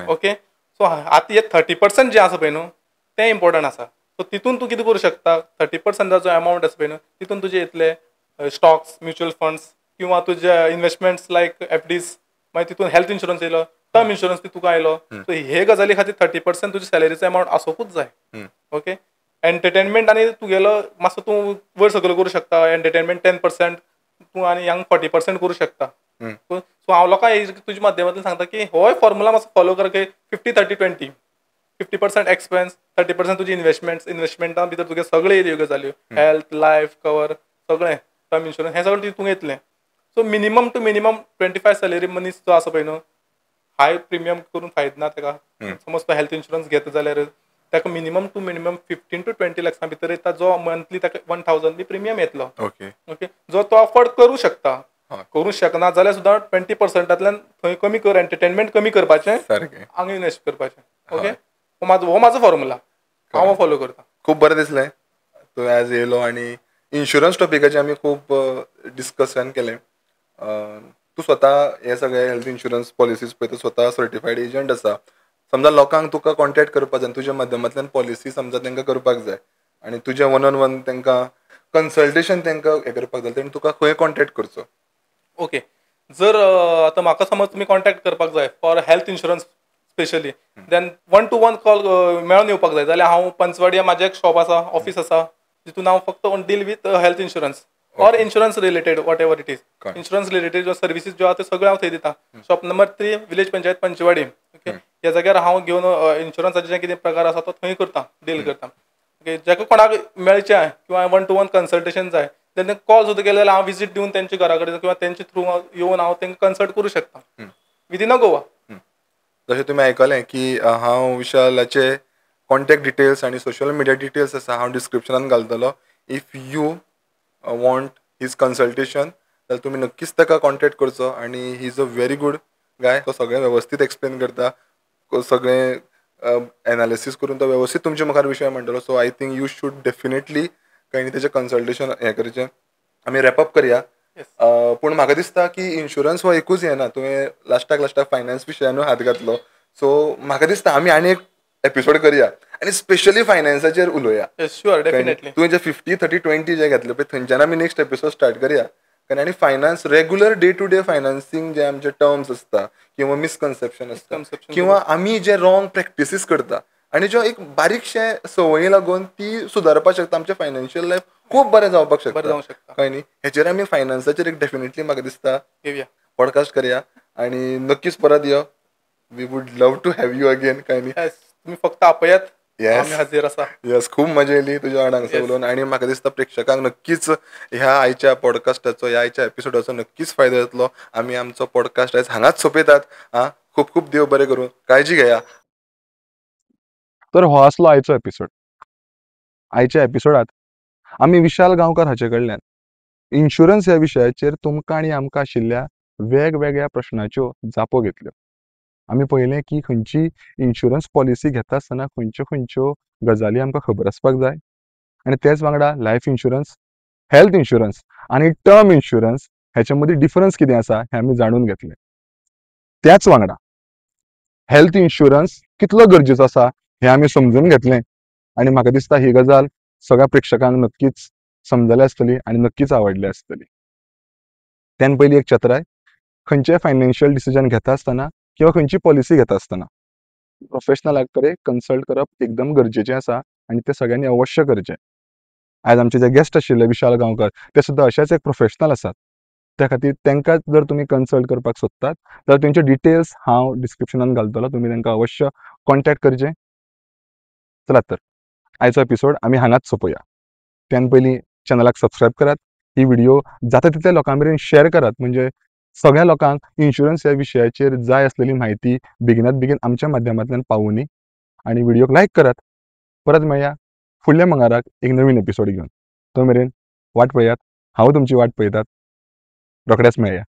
ओके. सो आतां हे 30% जे आसा पळय न्हू तें इम्पॉर्टंट आसा. सो तितून तूं कितें करूं शकता 30% जो अमावंट आसा पळय न्हू तितून तुजे येतले स्टॉक्स म्युच्युअल फंड्स किंवा तुजे इन्व्हेस्टमेंट्स लायक एफडीज मागीर तितून हेल्थ इन्शुरन्स येयलो टर्म इन्शुरन्स तुका आयलो. सो हे गजाली खातीर 30% तुज्या सॅलरीचो अमावंट आसोकूच जाय ओके. एंटरटेनमेंट आनी तुगेलो मातसो तूं वयर सकयल करूं शकता. एंटरटेनमेंट 10% तूं आनी हांगा 40% करूं शकता. सो हांव लोकांक तुज्या माध्यमांतल्यान सांगता की होय फॉर्मुला मातसो फॉलो कर की 50-30-20 50% एक्सपेन्स 30% तुजी इन्व्हेस्टमेंटा भितर तुगे सगळे ह्यो गजाल्यो हेल्थ लायफ कवर सगळें टर्म इन्शुरन्स हें सगळें तितून येतलें. So minimum to minimum 25 salary मनीस जो आसा पळय न्हू हाय प्रिमियम करून फायदो ना ताका. समज तो हेल्थ इन्शुरन्स घेता जाल्यार ताका मिनिमम टू मिनिमम 15 to 20 लाखा भितर येता जो मंथली ताका 1000 बी प्रिमियम येतलो ओके. जो तो अफोर्ड करूं शकता. करूं शकना जाल्यार सुद्दां 20%तल्यान थंय कमी कर एंटरटेनमेंट कमी करपाचें हांगा इन्वेस्ट करपाचें ओके. हो म्हाजो फॉर्मुला हांव फॉलो करता. खूब बरें दिसलें तूं आज येयलो आनी इन्शुरन्स टॉपिकाचेर आमी खूब डिस्कशन केलें. तूं स्वता हे सगळे हेल्थ इन्शुरन्स पॉलिसीज पळय तूं स्वता सर्टिफायड एजंट आसा. समजा लोकांक तुका कॉन्टॅक्ट करपाक जाय तुज्या माध्यमांतल्यान पॉलिसी समजा तांकां करपाक जाय आनी तुजें 1-on-1 तांकां कन्सल्टेशन तांकां हें करपाक जाय तेणी तुका खंय कॉन्टॅक्ट करचो. ओके. जर आतां म्हाका समज तुमी कॉन्टॅक्ट करपाक जाय for health insurance specially then 1-to-1 call मेळोन येवपाक जाय जाल्यार हांव पंचवाडिया म्हाजें एक शॉप आसा ऑफीस आसा जितून हांव फक्त deal with health insurance or insurance related what ever it is. Insurance related जो सर्विसीस ज्यो आसा त्यो सगळ्यो हांव थंय दिता. Shop number 3 village panchayat Panchwadi okay. ह्या जाग्यार हांव घेवन इन्शुरन्साचे जे कितें प्रकार आसा तो थंय करता डील करता ओके. जाका कोणाक मेळचें किंवा 1-to-1 कन्सल्टेशन जाय तेन्ना कॉल सुद्दां केले जाल्यार हांव विजीट दिवन तेंच्या घरा कडेन किंवा तेंचे थ्रू येवन हांव तांकां कन्सल्ट करूं शकता विदीन अ गोवा. जशें तुमी आयकलें की हांव विशालाचे कॉन्टॅक्ट डिटेल्स आनी सोशल मिडिया डिटेल्स आसा हांव डिस्क्रिप्शनान घालतलो. If you want his consultation जाल्यार तुमी नक्कीच ताका कॉन्टॅक्ट करचो आनी he is a very good guy. तो सगळें वेवस्थीत एक्सप्लेन करता सगळें एनालिसीस करून तो वेवस्थीत तुमच्या मुखार विशय म्हणटलो. So I think you should definitely काही तेजें कन्सल्टेशन हें करचें. आमी रॅपअप करया. पूण म्हाका दिसता की इन्शुरन्स हो एकूच हें ना तुवें लास्टाक फायनान्स विशयानूय हात घातलो. सो म्हाका दिसता आमी आनी एक एपिसोड करया आनी स्पेशली फायनान्साचेर उलोवया. Sure definitely. तुवें जे 50-30-20 जे घेतले पळय थंयच्यान आमी नेक्स्ट एपिसोड स्टार्ट करया. आनी finance regular day to day financing जे आमचे टर्म्स आसता किंवा मिसकन्सेप्शन आसता किंवा आमी जे रॉंग प्रॅक्टिसीस करता आनी ज्यो एक बारीकशे संवयी लागून ती सुदारपाक शकता आमचें फायनान्शियल लायफ खूब बरें जावपाक शकता कळ्ळें न्ही. हेचेर आमी फायनान्साचेर एक डेफिनेटली म्हाका दिसता पॉडकास्ट करया आनी नक्कीच परत यो. We would love to have you again कळ्ळें न्ही. तुमी फक्त आपयात आमी हाजीर आसा. येस खूब मजा येयली तुज्या वांगडा हांगासर उलोवन आनी म्हाका दिसता प्रेक्षकांक नक्कीच ह्या आयच्या पॉडकास्टाचो ह्या आयच्या एपिसोडाचो नक्कीच फायदो जातलो. आमी आमचो पॉडकास्ट आयज हांगाच सोंपयतात. खूब खूब देव बरें करूं. काळजी घेया. तर हो आसलो आयचो एपिसोड. आयच्या एपिसोडात आमी विशाल गांवकार हाचे कडल्यान इन्शुरन्स ह्या विशयाचेर तुमकां आनी आमकां आशिल्ल्या वेगवेगळ्या प्रश्नाच्यो जापो घेतल्यो. आमी पळयलें की खंयची इन्शुरन्स पॉलिसी घेता आसतना खंयच्यो खंयच्यो गजाली आमकां खबर आसपाक जाय आनी तेच वांगडा लायफ इन्शुरन्स हेल्थ इन्शुरन्स आनी टर्म इन्शुरन्स हेच्या मदीं डिफरन्स कितें आसा हें आमी जाणून घेतलें. त्याच वांगडा हेल्थ इन्शुरन्स कितलो गरजेचो आसा हें आमी समजून घेतलें आनी म्हाका दिसता ही गजाल सगळ्या प्रेक्षकांक नक्कीच समजली आसतली आनी नक्कीच आवडली आसतली. तेन पयलीं एक चतराय खंयचेय फायनान्शियल डिसिजन घेता आसतना किंवा खंयची पॉलिसी घेता आसतना प्रोफेशनलाक कडेन कन्सल्ट करप एकदम गरजेचें आसा आनी तें सगळ्यांनी अवश्य करचें. आयज आमचे जे गेस्ट आशिल्ले विशाल गांवकर ते सुद्दां अशेच एक प्रोफेशनल आसात. त्या खातीर तांकां जर तुमी कन्सल्ट करपाक सोदतात जाल्यार तेंचे डिटेल्स हांव डिस्क्रिप्शनान घालतलो. तुमी तांकां अवश्य कॉन्टॅक्ट करचें. चलात तर आयचो एपिसोड आमी हांगाच सोंपया. त्यान पयलीं चॅनलाक सबस्क्रायब करात. ही व्हिडिओ जाता तितल्या लोकां मेरेन शेअर करात म्हणजे सगळ्या लोकांक इन्शुरन्स ह्या विशयाचेर जाय आसलेली म्हायती बेगिनात बेगीन आमच्या माध्यमांतल्यान पावुनी आनी व्हिडिओक लायक करात. परत मेळया फुडल्या मंगळाराक एक नवीन एपिसोड घेवन. तो मेरेन वाट पळयात. हांव तुमची वाट पळयतात. रोखडेंच मेळया.